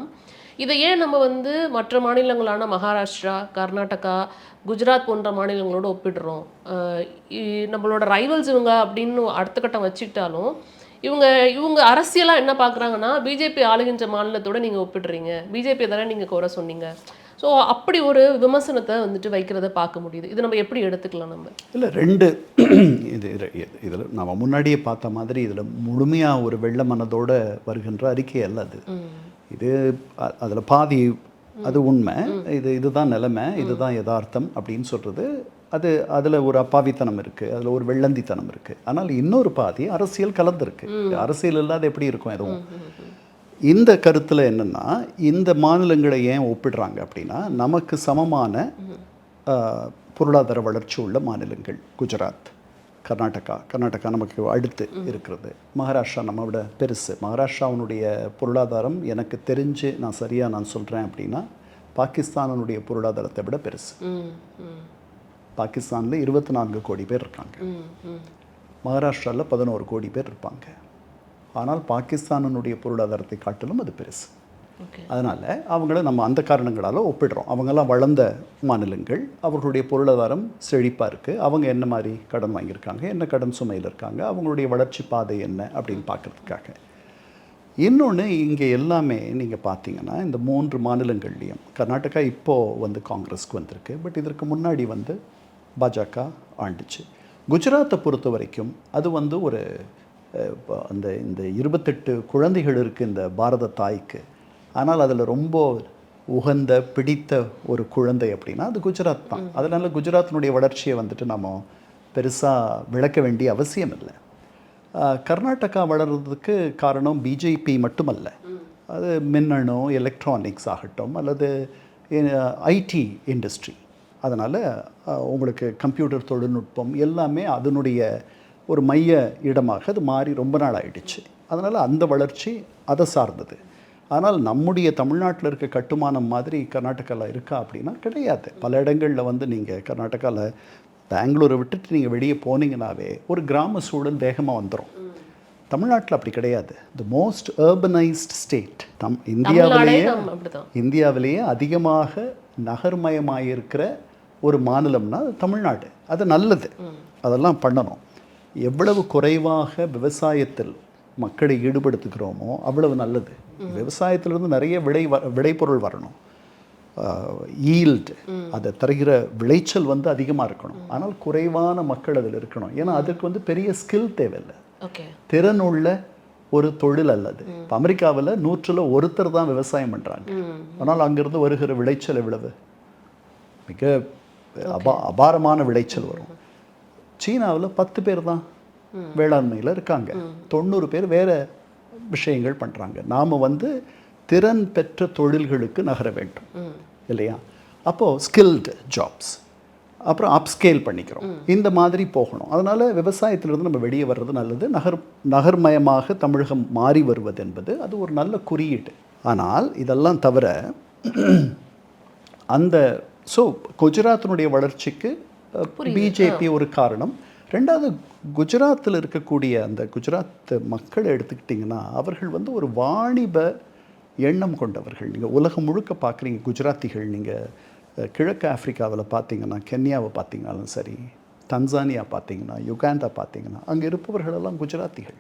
C: இதை ஏன் நம்ம வந்து மற்ற மாநிலங்களான மகாராஷ்டிரா, கர்நாடகா, குஜராத் போன்ற மாநிலங்களோடு ஒப்பிடுறோம்? நம்மளோட ரைவல்ஸ் இவங்க அப்படின்னு அடுத்த கட்டம் வச்சுக்கிட்டாலும் இவங்க அரசியலாக என்ன பார்க்குறாங்கன்னா, பிஜேபி ஆளுகின்ற மாநிலத்தோடு நீங்கள் ஒப்பிடுறீங்க, பிஜேபி தானே நீங்கள் குறை சொன்னீங்க. ஸோ அப்படி ஒரு விமர்சனத்தை வந்துட்டு வைக்கிறத பார்க்க முடியுது. இது நம்ம எப்படி எடுத்துக்கலாம்? நம்ம
A: இல்லை இதில் நம்ம முன்னாடியே பார்த்த மாதிரி இதில் முழுமையாக ஒரு வெள்ள மனதோடு வருகின்ற அறிக்கை அல்ல அது. இது அதில் பாதி அது உண்மை, இதுதான் நிலைமை, இதுதான் யதார்த்தம் அப்படின்னு சொல்கிறது அதில் ஒரு அப்பாவித்தனம் இருக்குது, அதில் ஒரு வெள்ளந்தித்தனம் இருக்குது. ஆனால் இன்னொரு பாதி அரசியல் கலந்துருக்கு. அரசியல் இல்லாத எப்படி இருக்கும் எதுவும். இந்த கருத்தில் என்னென்னா, இந்த மாநிலங்களை ஏன் ஒப்பிடுறாங்க அப்படின்னா, நமக்கு சமமான பொருளாதார வளர்ச்சி உள்ள மாநிலங்கள் குஜராத், கர்நாடகா நமக்கு அடுத்து இருக்கிறது. மகாராஷ்டிரா நம்ம விட பெருசு. மகாராஷ்டிராவுடைய பொருளாதாரம் எனக்கு தெரிஞ்சு நான் சொல்கிறேன் அப்படின்னா பாகிஸ்தானுடைய பொருளாதாரத்தை விட பெருசு. பாகிஸ்தானில் 24 கோடி பேர் இருக்காங்க, மகாராஷ்டிராவில் 11 கோடி பேர் இருப்பாங்க. ஆனால் பாகிஸ்தானுடைய பொருளாதாரத்தை காட்டிலும் அது பெருசு. அதனால் அவங்கள நம்ம அந்த காரணங்களால் ஒப்பிடுறோம். அவங்கெல்லாம் வளர்ந்த மாநிலங்கள், அவர்களுடைய பொருளாதாரம் செழிப்பாக இருக்குது. அவங்க என்ன மாதிரி கடன் வாங்கியிருக்காங்க, என்ன கடன் சுமையில் இருக்காங்க, அவங்களுடைய வளர்ச்சி பாதை என்ன அப்படின்னு பார்க்குறதுக்காக. இன்னொன்று, இங்கே எல்லாமே நீங்கள் பார்த்தீங்கன்னா இந்த 3 மாநிலங்கள்லேயும் கர்நாடகா இப்போது காங்கிரஸ்க்கு வந்திருக்கு. பட் இதற்கு முன்னாடி பாஜக ஆண்டுச்சு. குஜராத்தை பொறுத்த வரைக்கும் அது ஒரு இந்த 28 குழந்தைகள் இருக்குது இந்த பாரத தாய்க்கு. ஆனால் அதில் ரொம்ப உகந்த பிடித்த ஒரு குழந்தை அப்படின்னா அது குஜராத் தான். அதனால் குஜராத்தினுடைய வளர்ச்சியை நம்ம பெருசாக விளக்க வேண்டிய அவசியம் இல்லை. கர்நாடகா வளர்கிறதுக்கு காரணம் பிஜேபி மட்டுமல்ல. அது மின்னணு, எலக்ட்ரானிக்ஸ் ஆகட்டும், அல்லது ஐடி இண்டஸ்ட்ரி. அதனால் உங்களுக்கு கம்ப்யூட்டர் தொழில்நுட்பம் எல்லாமே அதனுடைய ஒரு மைய இடமாக அது மாறி ரொம்ப நாள் ஆயிடுச்சு. அதனால் அந்த வளர்ச்சி அதை சார்ந்தது. ஆனால் நம்முடைய தமிழ்நாட்டில் இருக்க கட்டுமானம் மாதிரி கர்நாடகாவில் இருக்கா அப்படின்னா கிடையாது. பல இடங்களில் நீங்கள் கர்நாடகாவில் பெங்களூரை விட்டுட்டு நீங்கள் வெளியே போனீங்கன்னாவே ஒரு கிராம சூழல் வேகமாக வந்துடும். தமிழ்நாட்டில் அப்படி கிடையாது. தி மோஸ்ட் அர்பனைஸ்ட் ஸ்டேட் இந்தியாவிலேயே அதிகமாக நகர்மயமாயிருக்கிற ஒரு மாநிலம்னா தமிழ்நாடு. அது நல்லது, அதெல்லாம் பண்ணணும். எவ்வளவு குறைவாக விவசாயத்தில் மக்களை ஈடுபடுத்துகிறோமோ அவ்வளவு நல்லது. விவசாயத்திலிருந்து நிறைய விளைபொருள் வரணும், ஈல்டு, அதை தருகிற விளைச்சல் அதிகமாக இருக்கணும். ஆனால் குறைவான மக்கள் அதில் இருக்கணும். ஏன்னா அதுக்கு பெரிய ஸ்கில் தேவையில்லை, திறனுள்ள ஒரு தொழில் அல்லது. இப்போ அமெரிக்காவில் 100ல் ஒருத்தர் தான் விவசாயம் பண்ணுறாங்க. ஆனால் அங்கிருந்து வருகிற விளைச்சல் எவ்வளவு? மிக அபாரமான விளைச்சல் வரும். சீனாவில் 10 பேர் தான் வேளாண்மையில் இருக்காங்க, 90 பேர் வேறு விஷயங்கள் பண்ணுறாங்க. நாம் திறன் பெற்ற தொழில்களுக்கு நகர வேண்டும் இல்லையா? அப்போது ஸ்கில்டு ஜாப்ஸ், அப்புறம் அப்ஸ்கேல் பண்ணிக்கிறோம், இந்த மாதிரி போகணும். அதனால் விவசாயத்திலிருந்து நம்ம வெளியே வர்றது நல்லது. நகர்மயமாக தமிழகம் மாறி வருவது என்பது அது ஒரு நல்ல குறியீடு. ஆனால் இதெல்லாம் தவிர குஜராத்தினுடைய வளர்ச்சிக்கு பிஜேபி ஒரு காரணம். ரெண்டாவது, குஜராத்தில் இருக்கக்கூடிய அந்த குஜராத் மக்களை எடுத்துக்கிட்டிங்கன்னா அவர்கள் ஒரு வாணிப எண்ணம் கொண்டவர்கள். நீங்கள் உலகம் முழுக்க பார்க்குறீங்க குஜராத்திகள். நீங்கள் கிழக்கு ஆஃப்ரிக்காவில் பார்த்தீங்கன்னா, கென்யாவை பார்த்தீங்கன்னாலும் சரி, தன்சானியா பார்த்தீங்கன்னா, யுகாண்டா பார்த்தீங்கன்னா, அங்கே இருப்பவர்களெல்லாம் குஜராத்திகள்.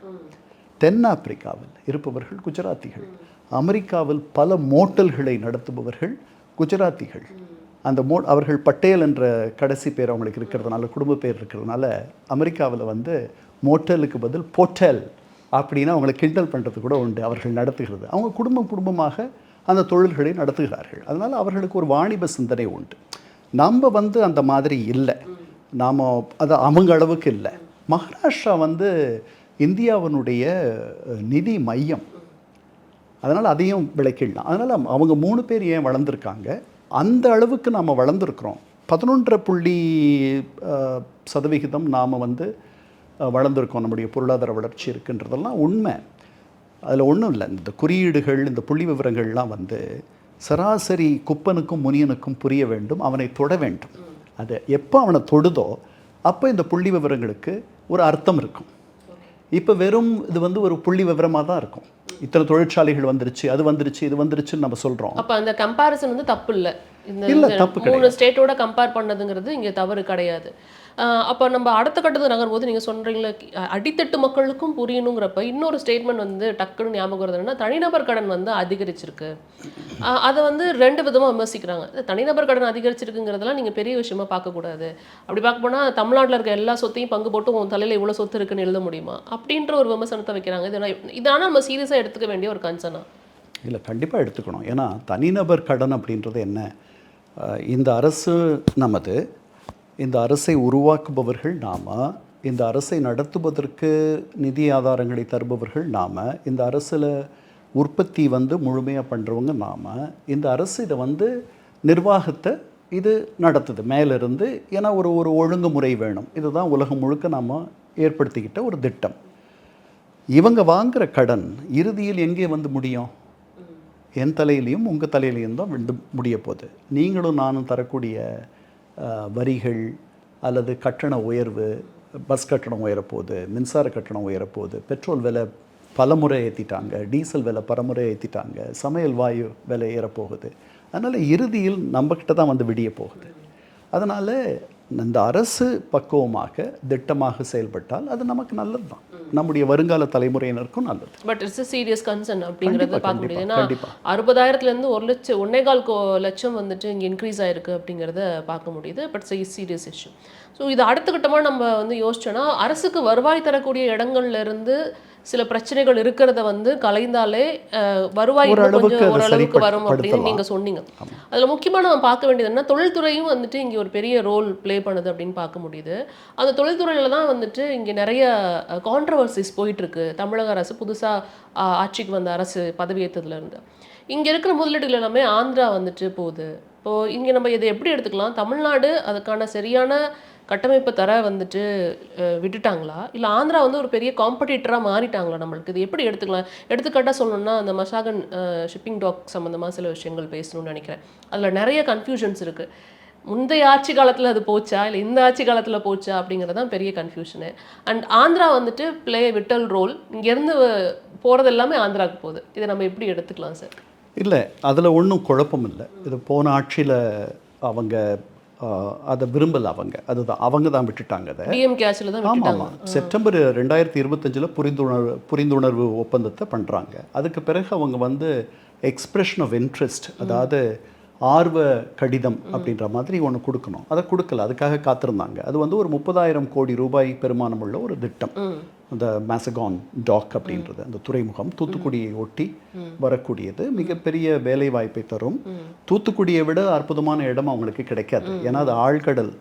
A: தென்னாப்பிரிக்காவில் இருப்பவர்கள் குஜராத்திகள். அமெரிக்காவில் பல மோட்டல்களை நடத்துபவர்கள் குஜராத்திகள். அந்த அவர்கள் பட்டேல் என்ற கடைசி பேர் அவங்களுக்கு இருக்கிறதுனால, குடும்ப பேர் இருக்கிறதுனால, அமெரிக்காவில் மோட்டலுக்கு பதில் போட்டல் அப்படின்னா அவங்களை கிண்டல் பண்ணுறது கூட உண்டு. அவர்கள் நடத்துகிறது, அவங்க குடும்பமாக அந்த தொழில்களை நடத்துகிறார்கள். அதனால் அவர்களுக்கு ஒரு வாணிப சிந்தனை உண்டு. நம்ம அந்த மாதிரி இல்லை, நாம் அது அவங்க அளவுக்கு இல்லை. மகாராஷ்டிரா இந்தியாவினுடைய நிதி மையம், அதனால் அதையும் விளக்கிடலாம். அதனால் அவங்க 3 பேர் ஏன் வளர்ந்துருக்காங்க, அந்த அளவுக்கு நாம் வளர்ந்துருக்குறோம். 11.5% நாம் வளர்ந்துருக்கோம். நம்முடைய பொருளாதார வளர்ச்சி இருக்குன்றதெல்லாம் உண்மை, அதில் ஒன்றும் இல்லை. இந்த குறியீடுகள், இந்த புள்ளி விவரங்கள்லாம் சராசரி குப்பனுக்கும் முனியனுக்கும் புரிய வேண்டும், அவனை தொட வேண்டும். அது எப்போ அவனை தொடுதோ அப்போ இந்த புள்ளி விவரங்களுக்கு ஒரு அர்த்தம் இருக்கும். இப்போ வெறும் இது ஒரு புள்ளி விவரமாக தான் இருக்கும். இத்தனை தொழிற்சாலைகள் வந்துருச்சு, அது வந்துருச்சு, இது வந்துருச்சுன்னு நம்ம சொல்கிறோம்.
C: அப்போ அந்த கம்பேரிசன் தப்பு இல்லை.
A: இல்லை, தப்பு கிடையாது.
C: 3 ஸ்டேட்டோட கம்பேர் பண்ணதுங்கிறது இங்கே தவறு கிடையாது. அப்போ நம்ம அடுத்த கட்டத்துக்கு நகரும்போது நீங்கள் சொல்கிறீங்களே அடித்தட்டு மக்களுக்கும் புரியணுங்கிறப்ப இன்னொரு ஸ்டேட்மெண்ட் டக்குன்னு ஞாபகம் வருதுன்னா, தனிநபர் கடன் அதிகரிச்சிருக்கு. அதை 2 விதமாக விமர்சிக்கிறாங்க. தனிநபர் கடன் அதிகரிச்சிருக்குங்கிறதெல்லாம் நீங்கள் பெரிய விஷயமா பார்க்கக்கூடாது. அப்படி பார்க்க போனால் தமிழ்நாட்டில் இருக்க எல்லா சொத்தையும் பங்கு போட்டு உன் தலையில் இவ்வளோ சொத்து இருக்குன்னு எழுத முடியுமா அப்படின்ற ஒரு விமர்சனத்தை வைக்கிறாங்க. இதனால் நம்ம சீரியஸாக எடுத்துக்க வேண்டிய ஒரு கன்சர்னா?
A: இல்லை, கண்டிப்பாக எடுத்துக்கணும். ஏன்னா தனிநபர் கடன் அப்படின்றது என்ன, இந்த அரசு நமது இந்த அரசை உருவாக்குபவர்கள் நாம், இந்த அரசை நடத்துவதற்கு நிதி ஆதாரங்களை தருபவர்கள் நாம், இந்த அரசில் உற்பத்தி வந்து முழுமையாக பண்ணுறவங்க நாம், இந்த அரசு இதை வந்து நிர்வாகத்தை இது நடத்துது மேலிருந்து. ஏன்னா ஒரு ஒழுங்குமுறை வேணும். இதுதான் உலகம் முழுக்க நாம் ஏற்படுத்திக்கிட்ட ஒரு திட்டம். இவங்க வாங்குகிற கடன் இறுதியில் எங்கே வந்து முடியும்? என் தலையிலையும் உங்கள் தலையிலையும் தான் வந்து முடிய போகுது. நீங்களும் நானும் தரக்கூடிய வரிகள் அல்லது கட்டண உயர்வு, பஸ் கட்டணம் உயரப்போகுது, மின்சார கட்டணம் உயரப்போகுது, பெட்ரோல் விலை பலமுறை ஏற்றிட்டாங்க, டீசல் விலை பலமுறை ஏற்றிட்டாங்க, சமையல் வாயு விலை ஏறப்போகுது. அதனால் இறுதியில் நம்மக்கிட்ட தான் வந்து விடிய போகுது. அதனால் இந்த அரசு பக்குவமாக திட்டமாக செயல்பட்டால் அது நமக்கு நல்லது தான், நம்முடைய வருங்கால தலைமுறையினருக்கும் நல்லது.
C: பட் இட்ஸ் சீரியஸ் கன்சர்ன் அப்படிங்கிறத பார்க்க முடியுது. ஏன்னா
A: கண்டிப்பாக
C: 60,000லேருந்து 1.25 லட்சம் வந்துட்டு இங்கே இன்க்ரீஸ் ஆயிருக்கு அப்படிங்கிறத பார்க்க முடியுது. But serious issue. ஸோ இது அடுத்த கட்டமாக நம்ம வந்து யோசிச்சோன்னா, அரசுக்கு வருவாய் தரக்கூடிய இடங்கள்ல இருந்து சில பிரச்சனைகள் இருக்கிறத வந்து கலைந்தாலே வருவாய் கொஞ்சம் ஓரளவுக்கு வரும் அப்படின்னு நீங்கள் சொன்னீங்க. அதில் முக்கியமாக நம்ம பார்க்க வேண்டியது என்ன, தொழில்துறையும் வந்துட்டு இங்கே ஒரு பெரிய ரோல் ப்ளே பண்ணுது அப்படின்னு பார்க்க முடியுது. அந்த தொழில்துறையில் தான் வந்துட்டு இங்கே நிறைய கான்ட்ரவர்சிஸ் போயிட்டுருக்கு. தமிழக அரசு புதுசாக ஆட்சிக்கு வந்த அரசு பதவியேற்றதுலேருந்து இங்கே இருக்கிற முதலீடுகள் எல்லாமே ஆந்திரா வந்துட்டு போகுது. இப்போது இங்கே நம்ம இதை எப்படி எடுத்துக்கலாம்? தமிழ்நாடு அதுக்கான சரியான கட்டமைப்பை தர வந்துட்டு விட்டுட்டாங்களா, இல்லை ஆந்திரா வந்து ஒரு பெரிய காம்படிட்டராக மாறிட்டாங்களா நம்மளுக்கு? இது எப்படி எடுத்துக்கலாம்? எடுத்துக்காட்டாக சொல்லணும்னா, அந்த மசாகன் ஷிப்பிங் டாக் சம்மந்தமாக சில விஷயங்கள் பேசணும்னு நினைக்கிறேன். அதில் நிறைய கன்ஃபியூஷன்ஸ் இருக்குது. முந்தைய ஆட்சி காலத்தில் அது போச்சா, இல்லை இந்த ஆட்சி காலத்தில் போச்சா அப்படிங்கிறது தான் பெரிய கன்ஃபியூஷனு. அண்ட் ஆந்திரா வந்துட்டு பிளே விட்டல் ரோல், இங்கேருந்து போகிறது எல்லாமே ஆந்திராவுக்கு போகுது. இதை நம்ம எப்படி எடுத்துக்கலாம் சார்?
A: இல்லை, அதில் ஒன்றும் குழப்பம் இல்லை. இது போன ஆட்சியில் அவங்க அதை விரும்பலை. அதுதான் அவங்க தான் விட்டுட்டாங்க அதை.
C: டிஎம்கே ஆட்சியில் தான் விட்டுட்டாங்க.
A: ஆமாம், செப்டம்பர் 2025 புரிந்துணர்வு ஒப்பந்தத்தை பண்ணுறாங்க. அதுக்கு பிறகு அவங்க வந்து எக்ஸ்பிரஷன் ஆஃப் இன்ட்ரெஸ்ட், அதாவது ஆர்வ கடிதம் அப்படின்ற மாதிரி ஒன்று கொடுக்கணும். அதை கொடுக்கல, அதுக்காக காத்திருந்தாங்க. அது வந்து ஒரு 30,000 கோடி ரூபாய் பெருமானம் உள்ள ஒரு திட்டம். அந்த மேசகான் டாக் அப்படின்றது அந்த துறைமுகம் தூத்துக்குடியை ஒட்டி வரக்கூடியது. மிகப்பெரிய வேலை வாய்ப்பை தரும். தூத்துக்குடியை விட அற்புதமான இடம் அவங்களுக்கு கிடைக்காது. ஏன்னா அது ஆழ்கடல்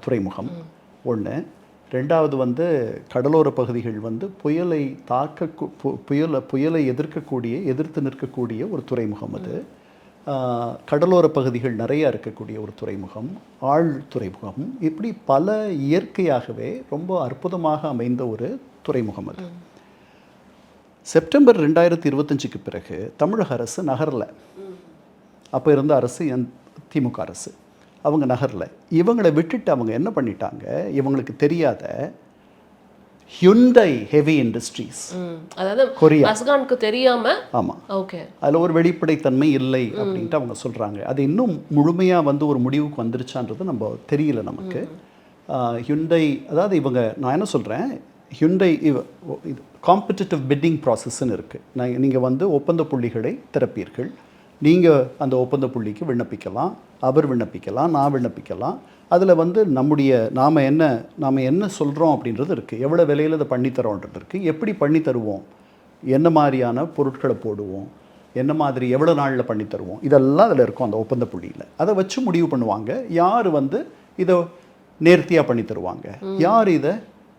A: துறைமுகம் ஒன்று. ரெண்டாவது வந்து கடலோர பகுதிகள் வந்து புயலை புயலை எதிர்த்து நிற்கக்கூடிய ஒரு துறைமுகம். அது கடலோர பகுதிகள் நிறையா இருக்கக்கூடிய ஒரு துறைமுகம், ஆழ் துறைமுகம். இப்படி பல இயற்கையாகவே ரொம்ப அற்புதமாக அமைந்த ஒரு துறைமுகம் அது. செப்டம்பர் 2025க்கு பிறகு தமிழக அரசு நகரில், அப்போ இருந்த அரசு திமுக அரசு, அவங்க நகரில் இவங்களை விட்டுட்டு அவங்க என்ன பண்ணிட்டாங்க, இவங்களுக்கு தெரியாத ஹியுண்டை ஹெவி இண்டஸ்ட்ரீஸ்,
C: அதாவது
A: கொரியா,
C: அஸ்கானுக்கு தெரியாம.
A: ஆமாம்,
C: ஓகே,
A: அதில் ஒரு வெளிப்படைத்தன்மை இல்லை அப்படின்ட்டு அவங்க சொல்கிறாங்க. அது இன்னும் முழுமையாக வந்து ஒரு முடிவுக்கு வந்துருச்சான்றது நம்ம தெரியல நமக்கு. ஹியுண்டை, அதாவது இவங்க, நான் என்ன சொல்கிறேன், ஹியுண்டை இது காம்படிட்டிவ் பிட்டிங் ப்ராசஸ்ன்னு இருக்குது. நீங்கள் வந்து ஒப்பந்த புள்ளிகளை திறப்பீர்கள். நீங்கள் அந்த ஒப்பந்த புள்ளிக்கு விண்ணப்பிக்கலாம், அவர் விண்ணப்பிக்கலாம், நான் விண்ணப்பிக்கலாம். அதில் வந்து நாம் என்ன சொல்கிறோம் அப்படின்றது இருக்குது. எவ்வளோ விலையில் அதை பண்ணித்தரோன்றது இருக்குது. எப்படி பண்ணி தருவோம், என்ன மாதிரியான பொருட்களை போடுவோம், என்ன மாதிரி எவ்வளோ நாளில் பண்ணி தருவோம், இதெல்லாம் அதில் இருக்கும் அந்த ஒப்பந்த புள்ளியில். அதை வச்சு முடிவு பண்ணுவாங்க யார் வந்து இதை நேர்த்தியாக பண்ணி தருவாங்க, யார் இதை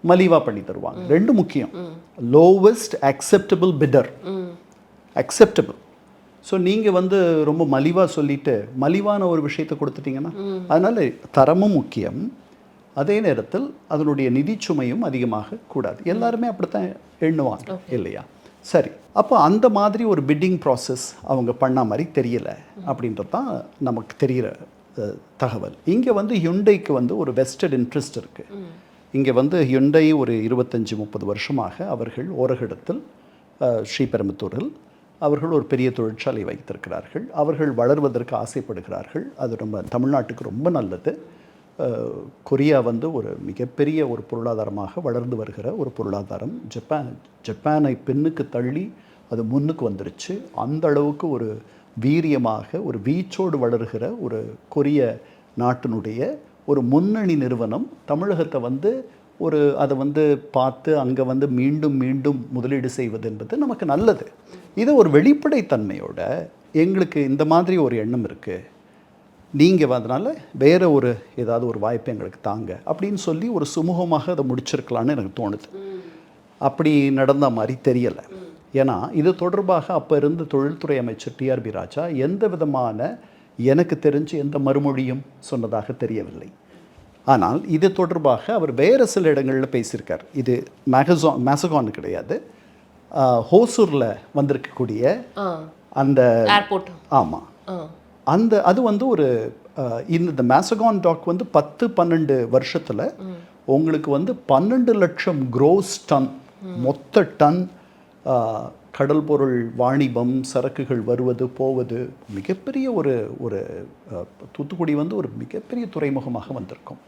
A: மலிவாக பண்ணி தருவாங்க. ரெண்டு முக்கியம். Lowest acceptable bitter, acceptable. So நீங்கள் வந்து ரொம்ப மலிவாக சொல்லிவிட்டு மலிவான ஒரு விஷயத்தை கொடுத்துட்டிங்கன்னா, அதனால் தரமும் முக்கியம், அதே நேரத்தில் அதனுடைய நிதிச்சுமையும் அதிகமாக கூடாது. எல்லாருமே அப்படித்தான் எண்ணுவாங்க இல்லையா? சரி, அப்போ அந்த மாதிரி ஒரு பிட்டிங் ப்ராசஸ் அவங்க பண்ண மாதிரி தெரியலை அப்படின்றது தான் நமக்கு தெரிகிற தகவல். இங்கே வந்து ஹியுண்டைக்கு வந்து ஒரு வெஸ்டட் இன்ட்ரெஸ்ட் இருக்குது. இங்கே வந்து ஹியுண்டை ஒரு 25-30 வருஷமாக அவர்கள் ஓரகடத்தில் ஸ்ரீபெரும்புத்தூரில் அவர்கள் ஒரு பெரிய தொழிற்சாலை வைத்திருக்கிறார்கள். அவர்கள் வளர்வதற்கு ஆசைப்படுகிறார்கள். அது ரொம்ப தமிழ்நாட்டுக்கு ரொம்ப நல்லது. கொரியா வந்து ஒரு மிகப்பெரிய ஒரு பொருளாதாரமாக வளர்ந்து வருகிற ஒரு பொருளாதாரம். ஜப்பானை பின்னுக்கு தள்ளி அது முன்னுக்கு வந்துருச்சு. அந்த அளவுக்கு ஒரு வீரியமாக ஒரு வீச்சோடு வளர்கிற ஒரு கொரிய நாட்டினுடைய ஒரு முன்னணி நிறுவனம் தமிழகத்தை வந்து அதை வந்து பார்த்து அங்கே வந்து மீண்டும் மீண்டும் முதலீடு செய்வது என்பது நமக்கு நல்லது. இது ஒரு வெளிப்படைத்தன்மையோட எங்களுக்கு இந்த மாதிரி ஒரு எண்ணம் இருக்குது. நீங்கள் அதனால் வேறு ஒரு ஏதாவது ஒரு வாய்ப்பு எங்களுக்கு தாங்க அப்படின்னு சொல்லி ஒரு சுமூகமாக அதை முடிச்சிருக்கலான்னு எனக்கு தோணுது. அப்படி நடந்த மாதிரி தெரியலை. ஏன்னா இது தொடர்பாக அப்போ இருந்த தொழில்துறை அமைச்சர் டிஆர்பி ராஜா எந்த விதமான எனக்கு தெரிஞ்சு எந்த மறுமொழியும் சொன்னதாக தெரியவில்லை. ஆனால் இது தொடர்பாக அவர் வேறு சில இடங்களில் பேசியிருக்கார். இது மேசகான் கிடையாது, ஹோசூரில் வந்திருக்கக்கூடிய அந்த
C: ஏர்போர்ட்.
A: ஆமாம், அது வந்து ஒரு இந்த மேசகான் டாக் வந்து 10-12 வருஷத்தில் உங்களுக்கு வந்து 12 லட்சம் gross டன் மொத்த டன் கடல் பொருள் வாணிபம், சரக்குகள் வருவது போவது மிகப்பெரிய ஒரு தூத்துக்குடி வந்து ஒரு மிகப்பெரிய துறைமுகமாக வந்திருக்கும்.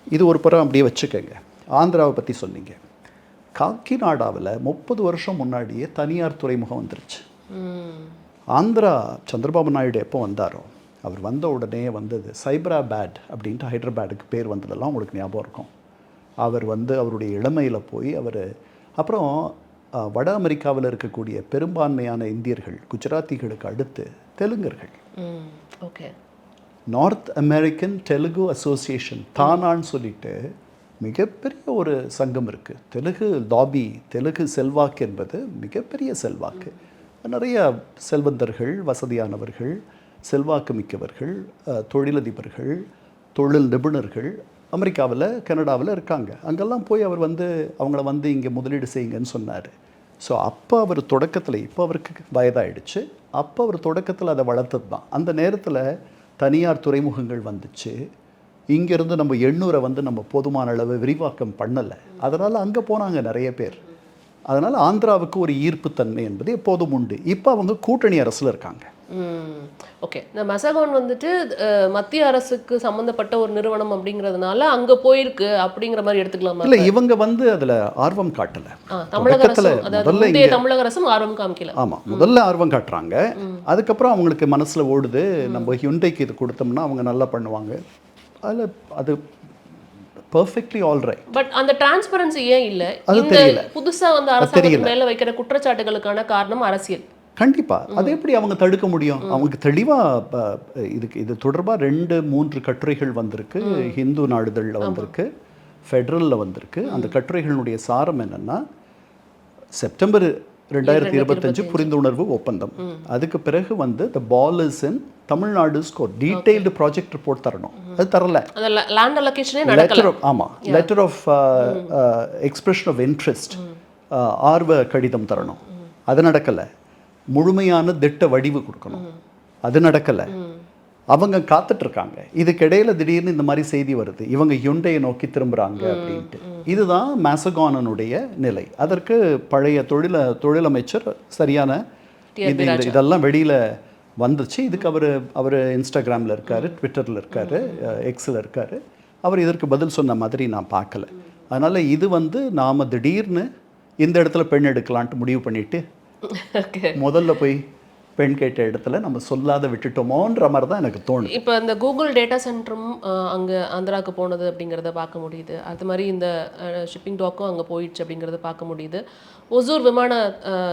A: இது ஒரு புறம் அப்படியே வச்சுக்கோங்க. ஆந்திராவை பற்றி சொன்னீங்க. காக்கிநாடாவில் 30 வருஷம் முன்னாடியே தனியார் துறைமுகம் வந்துருச்சு. ஆந்திரா சந்திரபாபு நாயுடு எப்போ வந்தாரோ, அவர் வந்த உடனே வந்தது சைபராபாத் அப்படின்ட்டு ஹைதராபாத்துக்கு பேர் வந்ததெல்லாம் உங்களுக்கு ஞாபகம் இருக்கும். அவர் வந்து அவருடைய இளமையில் போய் அப்புறம் வட அமெரிக்காவில் இருக்கக்கூடிய பெரும்பான்மையான இந்தியர்கள், குஜராத்திகளுக்கு அடுத்து தெலுங்கர்கள்,
C: okay,
A: north American Telugu association தானான்னு சொல்லிட்டு மிகப்பெரிய ஒரு சங்கம் இருக்குது. தெலுங்கு லாபி, தெலுங்கு செல்வாக்கு என்பது மிகப்பெரிய செல்வாக்கு. நிறைய செல்வந்தர்கள், வசதியானவர்கள், செல்வாக்கு மிக்கவர்கள், தொழிலதிபர்கள், தொழில் நிபுணர்கள் அமெரிக்காவில், கனடாவில் இருக்காங்க. அங்கெல்லாம் போய் அவர் வந்து அவங்கள வந்து இங்கே முதலீடு செய்யுங்கன்னு சொன்னார். ஸோ அப்போ அவர் தொடக்கத்தில், இப்போ அவருக்கு வயதாயிடுச்சு, அப்போ அவர் தொடக்கத்தில் அதை வளர்த்தது தான். அந்த நேரத்தில் தனியார் துறைமுகங்கள் வந்துச்சு. இங்கேருந்து நம்ம 800 வந்து நம்ம போதுமான அளவு விரிவாக்கம் பண்ணலை. அதனால் அங்கே போனாங்க நிறைய பேர். அதனால் ஆந்திராவுக்கு ஒரு ஈர்ப்புத்தன்மை என்பது எப்போதும் உண்டு. இப்போ அவங்க கூட்டணி அரசில் இருக்காங்க.
C: ஓகே, இந்த மெசகான் வந்துட்டு மத்திய அரசுக்கு சம்மந்தப்பட்ட ஒரு நிறுவனம் அப்படிங்கிறதுனால அங்கே போயிருக்கு அப்படிங்கிற மாதிரி எடுத்துக்கலாமா?
A: இல்லை, இவங்க வந்து அதில் ஆர்வம் காட்டலை.
C: தமிழக அரசும், அதாவது தமிழக அரசும் ஆர்வம் காமிக்கல.
A: ஆமாம், முதல்ல ஆர்வம் காட்டுறாங்க. அதுக்கப்புறம் அவங்களுக்கு மனசில் ஓடுது, நம்ம ஹியூண்டைக்கு இது கொடுத்தோம்னா அவங்க நல்லா பண்ணுவாங்க. அதில் அது பர்ஃபெக்ட்லி ஆல் ரைட். பட்
C: அந்த டிரான்ஸ்பரன்சி ஏன் இல்லை? இந்த புதுசாக வந்து அரசாங்கத்துக்கு மேலே வைக்கிற குற்றச்சாட்டுகளுக்கான காரணம் அரசியல்.
A: கண்டிப்பாக அதை எப்படி அவங்க தடுக்க முடியும்? அவங்க தெளிவாக இது தொடர்பாக 2-3 கட்டுரைகள் வந்திருக்கு. ஹிந்து நாளிதழில் வந்திருக்கு, ஃபெடரலில் வந்திருக்கு. அந்த கட்டுரைகளுடைய சாரம் என்னென்னா, செப்டம்பர் 2025 புரிந்துணர்வு ஒப்பந்தம், அதுக்கு பிறகு வந்து the ball is in Tamil Nadu ஸ்கோர், டீடைல்டு ப்ராஜெக்ட் ரிப்போர்ட் தரணும். அது தரல. ஆமாம், letter of expression of interest, ஆர்வ கடிதம் தரணும். அது நடக்கலை. முழுமையான திட்ட வடிவு கொடுக்கணும். அது நடக்கலை. அவங்க காத்துட்ருக்காங்க. இதுக்கிடையில் திடீர்னு இந்த மாதிரி செய்தி வருது, இவங்க ஹியூண்டையை நோக்கி திரும்புகிறாங்க அப்படின்ட்டு. இதுதான் மேசகானனுடைய நிலை. அதற்கு பழைய தொழிலமைச்சர் சரியான இதெல்லாம் வெளியில் வந்துச்சு. இதுக்கு அவர் இன்ஸ்டாகிராமில் இருக்கார், ட்விட்டரில் இருக்கார், எக்ஸில் இருக்கார். அவர் இதற்கு பதில் சொன்ன மாதிரி நான் பார்க்கல. அதனால் இது வந்து நாம் திடீர்னு இந்த இடத்துல பெண் எடுக்கலான்ட்டு முடிவு பண்ணிவிட்டு முதல்ல போய் பெண் கேட்ட இடத்துல நம்ம சொல்லாத விட்டுட்டோமோன்ற மாதிரி தான் எனக்கு தோணுது.
C: இப்போ இந்த கூகுள் டேட்டா சென்டரும் அங்கே ஆந்திராவுக்கு போனது அப்படிங்கிறத பார்க்க முடியுது. அது மாதிரி இந்த ஷிப்பிங் டாக்கும் அங்கே போயிடுச்சு அப்படிங்கிறத பார்க்க முடியுது. ஒசூர் விமான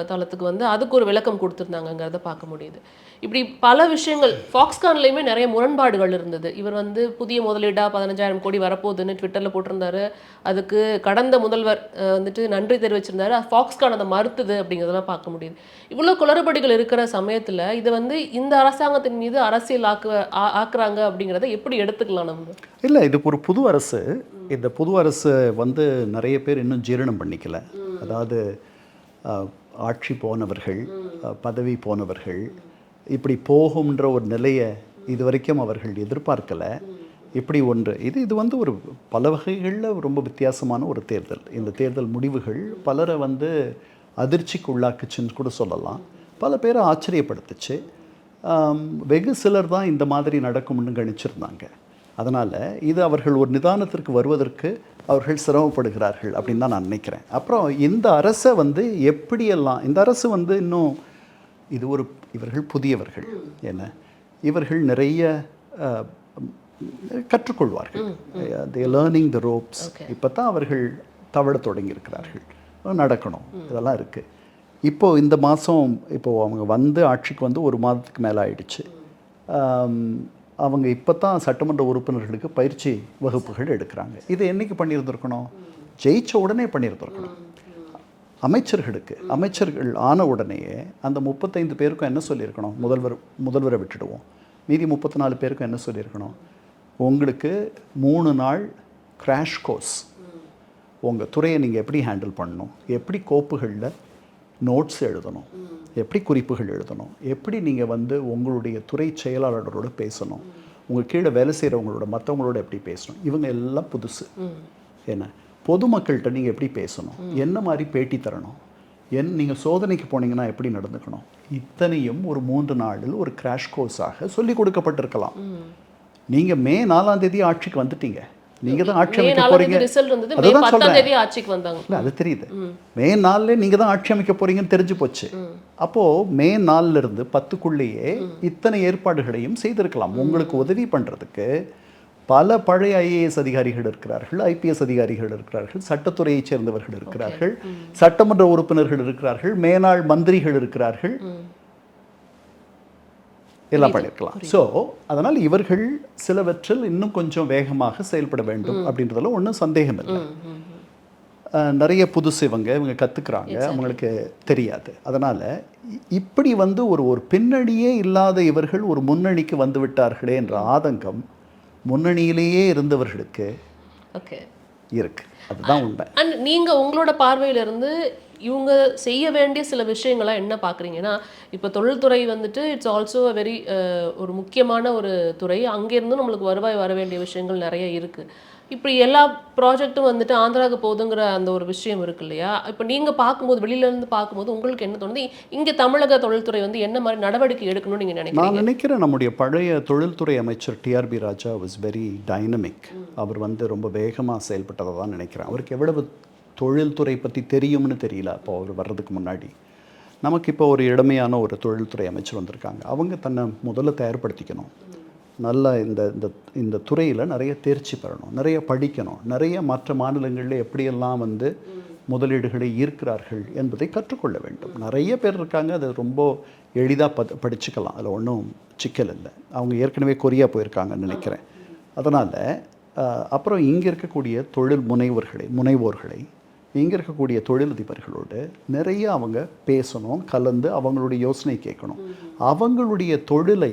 C: தளத்துக்கு வந்து அதுக்கு ஒரு விளக்கம் கொடுத்துருந்தாங்கங்கிறத பார்க்க முடியுது. இப்படி பல விஷயங்கள் ஃபாக்ஸ்கான்லேயுமே நிறைய முரண்பாடுகள் இருந்தது. இவர் வந்து புதிய முதலீடாக 15,000 கோடி வரப்போகுதுன்னு ட்விட்டரில் போட்டிருந்தாரு. அதுக்கு கடந்த முதல்வர் வந்துட்டு நன்றி தெரிவிச்சிருந்தாரு. ஃபாக்ஸ்கான் அதை மறுத்துது அப்படிங்கிறதெல்லாம் பார்க்க முடியுது. இவ்வளோ குளறுபடிகள் இருக்கிற சமயத்தில் இதை வந்து இந்த அரசாங்கத்தின் மீது அரசியல் ஆக்குறாங்க அப்படிங்கிறத எப்படி எடுத்துக்கலாம் நம்ம?
A: இல்லை, இது ஒரு புது அரசு. இந்த புது அரசு வந்து நிறைய பேர் இன்னும் ஜீரணம் பண்ணிக்கல. அதாவது ஆட்சி போனவர்கள், பதவி போனவர்கள், இப்படி போகும்ன்ற ஒரு நிலையை இது வரைக்கும் அவர்கள் எதிர்பார்க்கலை. இப்படி ஒன்று இது வந்து ஒரு பல வகைகளில் ரொம்ப வித்தியாசமான ஒரு தேர்தல். இந்த தேர்தல் முடிவுகள் பலரை வந்து அதிர்ச்சிக்கு உள்ளாக்குச்சுன்னு கூட சொல்லலாம். பல பேரை ஆச்சரியப்படுத்துச்சு. வெகு சிலர் தான் இந்த மாதிரி நடக்கும்னு கணிச்சிருந்தாங்க. அதனால் இது அவர்கள் ஒரு நிதானத்திற்கு வருவதற்கு அவர்கள் சிரமப்படுகிறார்கள் அப்படின்னு தான் நான் நினைக்கிறேன். அப்புறம் இந்த அரசை வந்து எப்படியெல்லாம், இந்த அரசு வந்து இன்னும் இவர்கள் புதியவர்கள், என்ன இவர்கள் நிறைய கற்றுக்கொள்வார்கள். they learning the ropes. இப்போ தான் அவர்கள் தவழ தொடங்கியிருக்கிறார்கள், நடக்கணும், இதெல்லாம் இருக்குது. இப்போது இந்த மாதம் அவங்க வந்து ஆட்சிக்கு வந்து 1 மாதத்துக்கு மேலே ஆயிடுச்சு. அவங்க இப்போ தான் சட்டமன்ற உறுப்பினர்களுக்கு பயிற்சி வகுப்புகள் எடுக்கிறாங்க. இதை என்னைக்கு பண்ணியிருந்திருக்கணும்? ஜெயிச்ச உடனே பண்ணியிருந்திருக்கணும். அமைச்சர்கள் ஆன உடனேயே அந்த 35 பேருக்கும் என்ன சொல்லியிருக்கணும்? முதல்வரை விட்டுடுவோம், மீதி 34 பேருக்கும் என்ன சொல்லியிருக்கணும்? உங்களுக்கு 3 நாள் கிராஷ் கோர்ஸ், உங்கள் துறையை நீங்கள் எப்படி ஹேண்டில் பண்ணணும், எப்படி கோப்புகளில் நோட்ஸ் எழுதணும், எப்படி குறிப்புகள் எழுதணும், எப்படி நீங்கள் உங்களுடைய துறை செயலாளரோடு பேசணும், உங்கள் கீழே வேலை செய்கிறவங்களோட மற்றவங்களோட எப்படி பேசணும், இவங்க எல்லாம் புதுசு. என்ன பொதுமக்கள்கிட்ட நீங்கள் எப்படி பேசணும், என்ன மாதிரி பேட்டி தரணும், நீங்கள் சோதனைக்கு போனீங்கன்னா எப்படி நடந்துக்கணும், இத்தனையும் ஒரு 3 நாளில் ஒரு கிராஷ் கோர்ஸாக சொல்லி கொடுக்கப்பட்டிருக்கலாம். நீங்கள் மே 4ஆம் தேதி ஆட்சிக்கு வந்துட்டீங்க, நீங்க தான் ஆட்சி அமைக்க போறீங்க. அதுதான் சொல்றேன். இல்ல அது தெரியுது. மே 4 நீங்க தான் ஆட்சி அமைக்க போறீங்கன்னு தெரிஞ்சு போச்சு. அப்போ மே 4 இருந்து 10க்குள்ளேயே இத்தனை ஏற்பாடுகளையும் செய்திருக்கலாம். உங்களுக்கு உதவி பண்றதுக்கு பல பழைய ஐஏஎஸ் அதிகாரிகள் இருக்கிறார்கள், ஐபிஎஸ் அதிகாரிகள் இருக்கிறார்கள், சட்டத்துறையைச் சேர்ந்தவர்கள் இருக்கிறார்கள், சட்டமன்ற உறுப்பினர்கள் இருக்கிறார்கள், மேனாள் மந்திரிகள் இருக்கிறார்கள், எல்லாம் பண்ணியிருக்கலாம். ஸோ அதனால் இவர்கள் சிலவற்றில் இன்னும் கொஞ்சம் வேகமாக செயல்பட வேண்டும் அப்படின்றதுல ஒன்றும் சந்தேகம் இல்லை. நிறைய புதுசு இவங்க கற்றுக்குறாங்க, அவங்களுக்கு தெரியாது. அதனால் இப்படி ஒரு பின்னணியே இல்லாத இவர்கள் ஒரு முன்னணிக்கு வந்து விட்டார்களே என்ற ஆதங்கம் முன்னணியிலேயே இருந்தவர்களுக்கு இருக்கு. அதுதான் உண்மை.
C: அண்ட் நீங்கள் உங்களோட பார்வையிலிருந்து இவங்க செய்ய வேண்டிய சில விஷயங்களாக என்ன பார்க்குறீங்கன்னா, இப்போ தொழில்துறை இட்ஸ் ஆல்சோ வெரி ஒரு முக்கியமான ஒரு துறை. அங்கேருந்து நம்மளுக்கு வருவாய் வர வேண்டிய விஷயங்கள் நிறைய இருக்குது. இப்படி எல்லா ப்ராஜெக்ட்டும் ஆந்திராவுக்கு போகுதுங்கிற அந்த ஒரு விஷயம் இருக்கு இல்லையா? இப்போ நீங்கள் பார்க்கும்போது, வெளியிலேருந்து பார்க்கும்போது உங்களுக்கு என்ன தோணுது? இங்கே தமிழக தொழில்துறை என்ன மாதிரி நடவடிக்கை எடுக்கணும்னு நீங்கள் நினைக்கிறீங்க?
A: நான் நினைக்கிறேன் நம்முடைய பழைய தொழில்துறை அமைச்சர் TRB Raja was very dynamic. அவர் ரொம்ப வேகமாக செயல்பட்டதை தான் நினைக்கிறேன். அவருக்கு எவ்வளவு தொழில்துறை பற்றி தெரியும்னு தெரியல. அப்போ அவர் வர்றதுக்கு முன்னாடி நமக்கு இப்போ ஒரு இளமையான ஒரு தொழில்துறை அமைச்சர் வந்திருக்காங்க. அவங்க தன்னை முதல்ல தயார்படுத்திக்கணும். நல்லா இந்த துறையில் நிறைய தேர்ச்சி பெறணும், நிறைய படிக்கணும், நிறைய மற்ற மாநிலங்களில் எப்படியெல்லாம் முதலீடுகளை ஈர்க்கிறார்கள் என்பதை கற்றுக்கொள்ள வேண்டும். நிறைய பேர் இருக்காங்க, அது ரொம்ப எளிதாக படிச்சுக்கலாம், அதில் ஒன்றும் சிக்கல் இல்லை. அவங்க ஏற்கனவே கொரியா போயிருக்காங்கன்னு நினைக்கிறேன். அதனால் அப்புறம் இங்கே இருக்கக்கூடிய தொழில் முனைவோர்களை இங்கே இருக்கக்கூடிய தொழிலதிபர்களோடு நிறைய அவங்க பேசணும், கலந்து அவங்களுடைய யோசனை கேட்கணும். அவங்களுடைய தொழிலை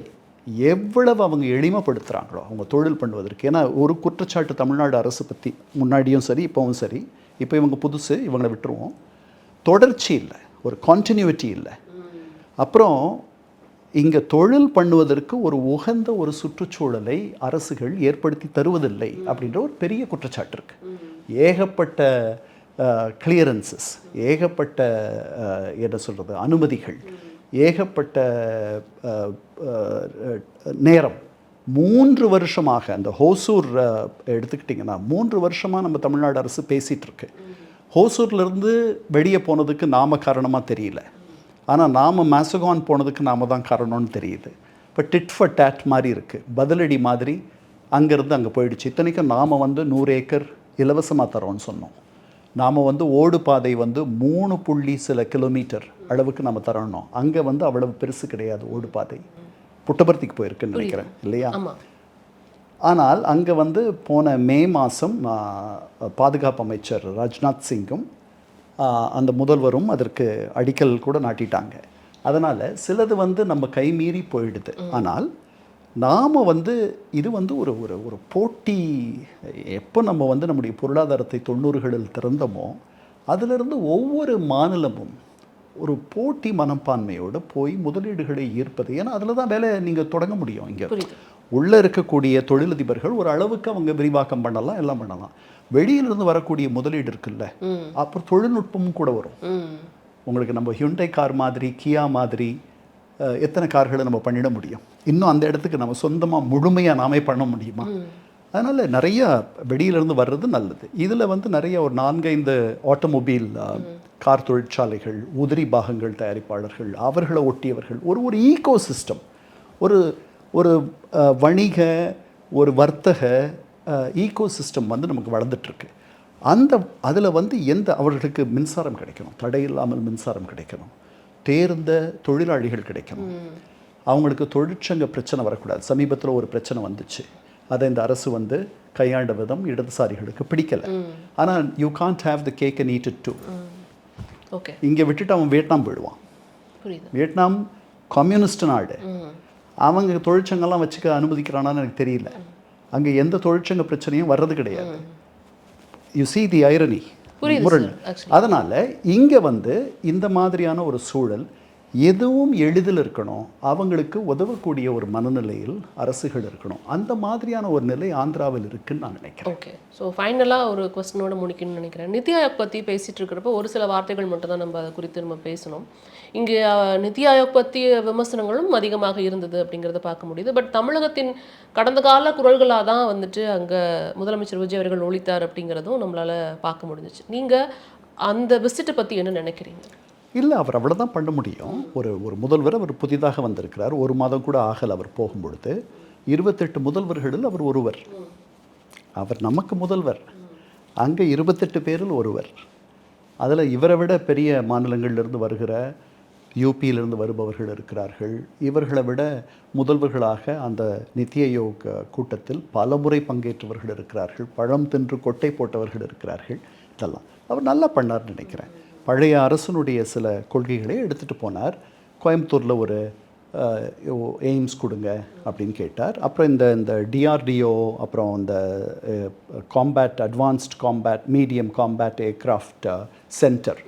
A: எவ்வளவு அவங்க எளிமைப்படுத்துகிறாங்களோ அவங்க தொழில் பண்ணுவதற்கு. ஏன்னா ஒரு குற்றச்சாட்டு தமிழ்நாடு அரசு பற்றி முன்னாடியும் சரி இப்போவும் சரி, இப்போ இவங்க புதுசு, இவங்களை விட்டுருவோம், தொடர்ச்சி இல்லை, ஒரு கான்டினியூட்டி இல்லை. அப்புறம் இங்கே தொழில் பண்ணுவதற்கு ஒரு உகந்த ஒரு சுற்றுச்சூழலை அரசுகள் ஏற்படுத்தி தருவதில்லை அப்படின்ற ஒரு பெரிய குற்றச்சாட்டு இருக்குது. ஏகப்பட்ட கிளியரன்சஸ், ஏகப்பட்ட என்ன சொல்கிறது அனுமதிகள், ஏகப்பட்ட நேரம். 3 வருஷமாக அந்த ஹோசூர் எடுத்துக்கிட்டிங்கன்னா 3 வருஷமாக நம்ம தமிழ்நாடு அரசு பேசிகிட்டு இருக்கு. ஹோசூர்லேருந்து வெளியே போனதுக்கு நாம் காரணமாக தெரியல, ஆனால் நாம் மேசகான் போனதுக்கு நாம் தான் காரணம்னு தெரியுது. இப்போ டிட் ஃபார் டேட் மாதிரி இருக்குது, பதிலடி மாதிரி அங்கேருந்து அங்கே போயிடுச்சு. இத்தனைக்கும் நாம் 100 ஏக்கர் இலவசமாக தரோன்னு சொன்னோம். நாம் ஓடு பாதை 3 சில கிலோமீட்டர் அளவுக்கு நம்ம தரணும். அங்கே அவ்வளவு பெருசு கிடையாது ஓடு பாதை, புட்டபர்த்திக்கு போயிருக்குன்னு நினைக்கிறேன் இல்லையா? ஆனால் அங்கே போன மே மாதம் பாதுகாப்பு அமைச்சர் ராஜ்நாத் சிங்கும் அந்த முதல்வரும் அதற்கு அடிக்கல் கூட நாட்டிட்டாங்க. அதனால் சிலது நம்ம கைமீறி போயிடுது. ஆனால் நாம் இது ஒரு ஒரு போட்டி. எப்போ நம்ம நம்முடைய பொருளாதாரத்தை 90களில் திறந்தோமோ அதிலிருந்து ஒவ்வொரு மாநிலமும் ஒரு போட்டி மனப்பான்மையோடு போய் முதலீடுகளை ஈர்ப்பது. ஏன்னா அதில் தான் வேலை நீங்கள் தொடங்க முடியும். இங்கே உள்ளே இருக்கக்கூடிய தொழிலதிபர்கள் ஒரு அளவுக்கு அவங்க விரிவாக்கம் பண்ணலாம், எல்லாம் பண்ணலாம். வெளியிலிருந்து வரக்கூடிய முதலீடு இருக்குல்ல, அப்புறம் தொழில்நுட்பமும் கூட வரும். உங்களுக்கு நம்ம ஹியூண்டை கார் மாதிரி, கியா மாதிரி எத்தனை கார்களை நம்ம பண்ணிட முடியும்? இன்னும் அந்த இடத்துக்கு நம்ம சொந்தமாக முழுமையாக நாமே பண்ண முடியுமா? அதனால் நிறையா வெளியிலேருந்து வர்றது நல்லது. இதில் நிறைய ஒரு 4-5 ஆட்டோமொபைல் கார் தொழிற்சாலைகள், உதிரி பாகங்கள் தயாரிப்பாளர்கள், அவர்களை ஒட்டியவர்கள், ஒரு ஈகோ சிஸ்டம், ஒரு வணிக ஒரு வர்த்தக ஈகோ சிஸ்டம் நமக்கு வளர்ந்துட்டுருக்கு. அதில் அவர்களுக்கு மின்சாரம் கிடைக்கணும், தடையில்லாமல் மின்சாரம் கிடைக்கணும், தேர்ந்த தொழிலாளிகள் கிடைக்கணும். அவங்களுக்கு தொழிற்சங்க பிரச்சனை வரக்கூடாது. சமீபத்தில் ஒரு பிரச்சனை வந்துச்சு, அதை இந்த அரசு வந்து கையாண்ட விதம் இடதுசாரிகளுக்கு பிடிக்கலை. ஆனால் you can't have the cake and eat it too.
C: Okay,
A: இங்கே விட்டுட்டு அவன் வியட்நாம் போயிடுவான்.
C: புரியுது.
A: வியட்நாம் கம்யூனிஸ்ட் நாடு, அவங்க தொழிற்சங்கம்லாம் வச்சுக்க அனுமதிக்கிறானான்னு எனக்கு தெரியல. அங்கே எந்த தொழிற்சங்க பிரச்சனையும் வர்றது கிடையாது. யூ see the irony, முரண். அதனால் இங்கே வந்து இந்த மாதிரியான ஒரு சூழல் எதுவும் எளிதில் இருக்கணும், அவங்களுக்கு உதவக்கூடிய ஒரு மனநிலையில் அரசுகள் இருக்கணும். அந்த மாதிரியான ஒரு நிலை ஆந்திராவில் இருக்குன்னு நான் நினைக்கிறேன்.
C: ஓகே, ஸோ ஃபைனலாக ஒரு கொஸ்டினோட முடிக்கணும்னு நினைக்கிறேன். நிதி ஆயோக் பற்றி பேசிகிட்டு இருக்கிறப்ப ஒரு சில வார்த்தைகள் மட்டும் தான் நம்ம அதை குறித்து நம்ம பேசணும். இங்கே நிதி ஆயோக் பற்றிய விமர்சனங்களும் அதிகமாக இருந்தது அப்படிங்கிறத பார்க்க முடியுது. பட் தமிழகத்தின் கடந்த கால குரல்களாக தான் வந்துட்டு அங்கே முதலமைச்சர் விஜய் அவர்கள் ஒழித்தார் அப்படிங்கிறதும் நம்மளால் பார்க்க முடிஞ்சிச்சு. நீங்கள் அந்த விசிட்டை பற்றி என்ன நினைக்கிறீங்க?
A: இல்லை, அவர் அவ்வளோதான் பண்ண முடியும். ஒரு முதல்வர் அவர் புதிதாக வந்திருக்கிறார், ஒரு மாதம் கூட ஆகலை அவர் போகும்பொழுது. 28 முதல்வர்களில் அவர் ஒருவர். அவர் நமக்கு முதல்வர், அங்கே 28 பேரில் ஒருவர். அதில் இவரை விட பெரிய மாநிலங்களிலிருந்து வருகிற யூபியிலிருந்து வருபவர்கள் இருக்கிறார்கள். இவர்களை விட முதல்வர்களாக அந்த நித்தி ஆயோக் கூட்டத்தில் பல முறை பங்கேற்றவர்கள் இருக்கிறார்கள். பழம் தின்று கொட்டை போட்டவர்கள் இருக்கிறார்கள். இதெல்லாம் அவர் நல்லா பண்ணார்னு நினைக்கிறேன். பழைய அரசனுடைய சில கொள்கைகளை எடுத்துகிட்டு போனார். கோயம்புத்தூரில் ஒரு எய்ம்ஸ் கொடுங்க அப்படின்னு கேட்டார். அப்புறம் இந்த டிஆர்டிஓ, அப்புறம் இந்த combat advanced combat medium combat aircraft centre,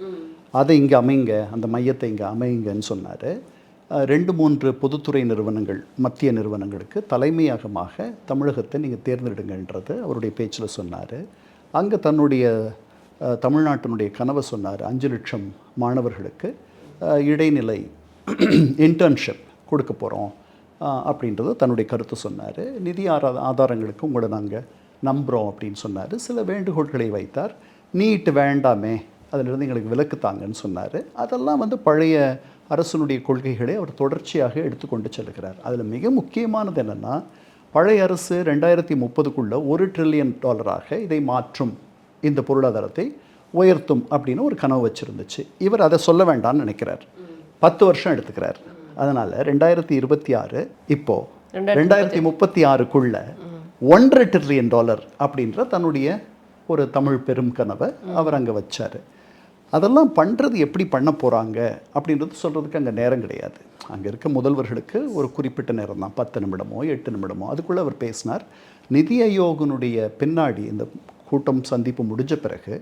A: அதை இங்கே அமைங்க, அந்த மையத்தை இங்கே அமைங்கன்னு சொன்னார். 2-3 பொதுத்துறை நிறுவனங்கள், மத்திய நிறுவனங்களுக்கு தலைமையகமாக தமிழகத்தை நீங்கள் தேர்ந்தெடுங்கன்றது அவருடைய பேச்சில் சொன்னார். அங்கே தன்னுடைய தமிழ்நாட்டினுடைய கனவை சொன்னார். 5 லட்சம் மாணவர்களுக்கு இடைநிலை இன்டர்ன்ஷிப் கொடுக்க போகிறோம் அப்படின்றத தன்னுடைய கருத்து சொன்னார். நிதி ஆதாரங்களுக்கு உங்களை நாங்கள் நம்புகிறோம் அப்படின்னு சொன்னார். சில வேண்டுகோள்களை வைத்தார். நீட்டு வேண்டாமே, அதிலிருந்து எங்களுக்கு விலக்கு தாங்கன்னு சொன்னார். அதெல்லாம் வந்து பழைய அரசனுடைய கொள்கைகளை அவர் தொடர்ச்சியாக எடுத்துக்கொண்டு செல்கிறார். அதில் மிக முக்கியமானது என்னென்னா, பழைய அரசு 2030க்குள்ளே $1 trillion இதை மாற்றும், இந்த பொருளாதாரத்தை உயர்த்தும் அப்படின்னு ஒரு கனவு வச்சுருந்துச்சு. இவர் அதை சொல்ல வேண்டாம்னு நினைக்கிறார். 10 வருஷம் எடுத்துக்கிறார். அதனால் 2026 இப்போது 2036க்குள்ள $1.5 trillion அப்படின்ற தன்னுடைய ஒரு தமிழ் பெரும் கனவை அவர் அங்கே வச்சார். அதெல்லாம் பண்ணுறது எப்படி பண்ண போகிறாங்க அப்படின்றது சொல்கிறதுக்கு அங்கே நேரம் கிடையாது. அங்கே இருக்க முதல்வர்களுக்கு ஒரு குறிப்பிட்ட நேரம் தான், 10 நிமிடமோ 8 நிமிடமோ, அதுக்குள்ளே அவர் பேசினார். நிதி ஆயோகனுடைய பின்னாடி இந்த கூட்டம் சந்திப்பு முடிஞ்ச பிறகு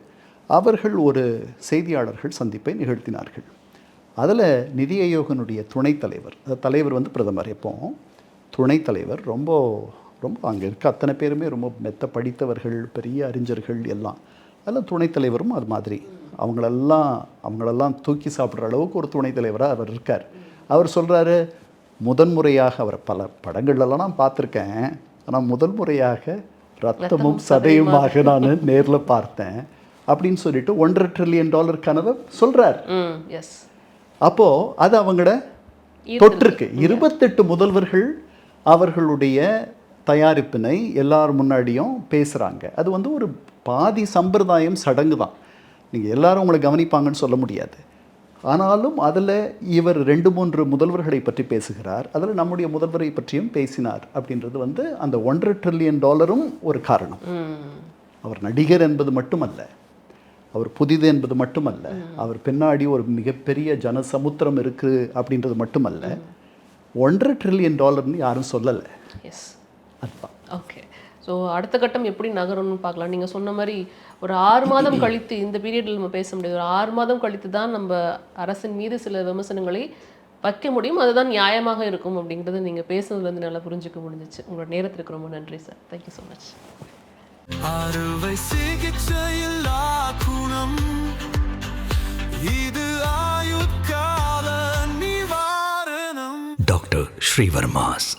A: அவர்கள் ஒரு செய்தியாளர்கள் சந்திப்பை நிகழ்த்தினார்கள். அதில் நிதி ஆயோகனுடைய துணைத் தலைவர், தலைவர் வந்து பிரதமர், எப்போவும் துணைத் தலைவர் ரொம்ப ரொம்ப அங்கே இருக்க அத்தனை பேருமே ரொம்ப மெத்த படித்தவர்கள், பெரிய அறிஞர்கள் எல்லாம். அதில் துணைத் தலைவரும் அது மாதிரி அவங்களெல்லாம் தூக்கி சாப்பிட்ற அளவுக்கு ஒரு துணைத் தலைவராக அவர் இருக்கார். அவர் சொல்கிறாரு, முதன்முறையாக அவர் பல படங்கள்லாம் நான் பார்த்துருக்கேன், ஆனால் முதல் முறையாக ரத்தமும் சதையுமாக நான் நேரில் பார்த்தேன் அப்படின்னு சொல்லிட்டு $1.5 trillion கனவை சொல்கிறார். அப்போது அது அவங்கள தொற்றுருக்கு. 28 முதல்வர்கள் அவர்களுடைய தயாரிப்பினை எல்லார் முன்னாடியும் பேசுகிறாங்க. அது வந்து ஒரு பாதி சம்பிரதாயம், சடங்கு தான். நீங்கள் எல்லாரும் உங்களை கவனிப்பாங்கன்னு சொல்ல முடியாது. ஆனாலும் அதில் இவர் 2-3 முதல்வர்களை பற்றி பேசுகிறார். அதில் நம்முடைய முதல்வரை பற்றியும் பேசினார். அப்படின்றது வந்து அந்த $1.5 trillion ஒரு காரணம். அவர் நடிகர் என்பது மட்டுமல்ல, அவர் புதிது என்பது மட்டுமல்ல, அவர் பின்னாடி ஒரு மிகப்பெரிய ஜனசமுத்திரம் இருக்குது அப்படின்றது மட்டுமல்ல, $1.5 trillion யாரும் சொல்லலை. அதுதான்.
C: ஓகே, ஸோ அடுத்த கட்டம் எப்படி நகரணும்னு பார்க்கலாம். நீங்கள் சொன்ன மாதிரி ஒரு 6 மாதம் கழித்து, இந்த பீரியடில் நம்ம பேச முடியாது, ஒரு 6 மாதம் கழித்து தான் நம்ம அரசின் மீது சில விமர்சனங்களை வைக்க முடியும். அதுதான் நியாயமாக இருக்கும் அப்படிங்கிறது நீங்கள் பேசுனதுலேருந்து நல்லா புரிஞ்சுக்க முடிஞ்சிச்சு. உங்களோட நேரத்திற்கு ரொம்ப நன்றி சார். Thank you so much.
B: அறுவை சிகிச்சையில்லா குணம், இது ஆயுட்கால நிவாரணம். டாக்டர் ஸ்ரீவர்மாஸ்.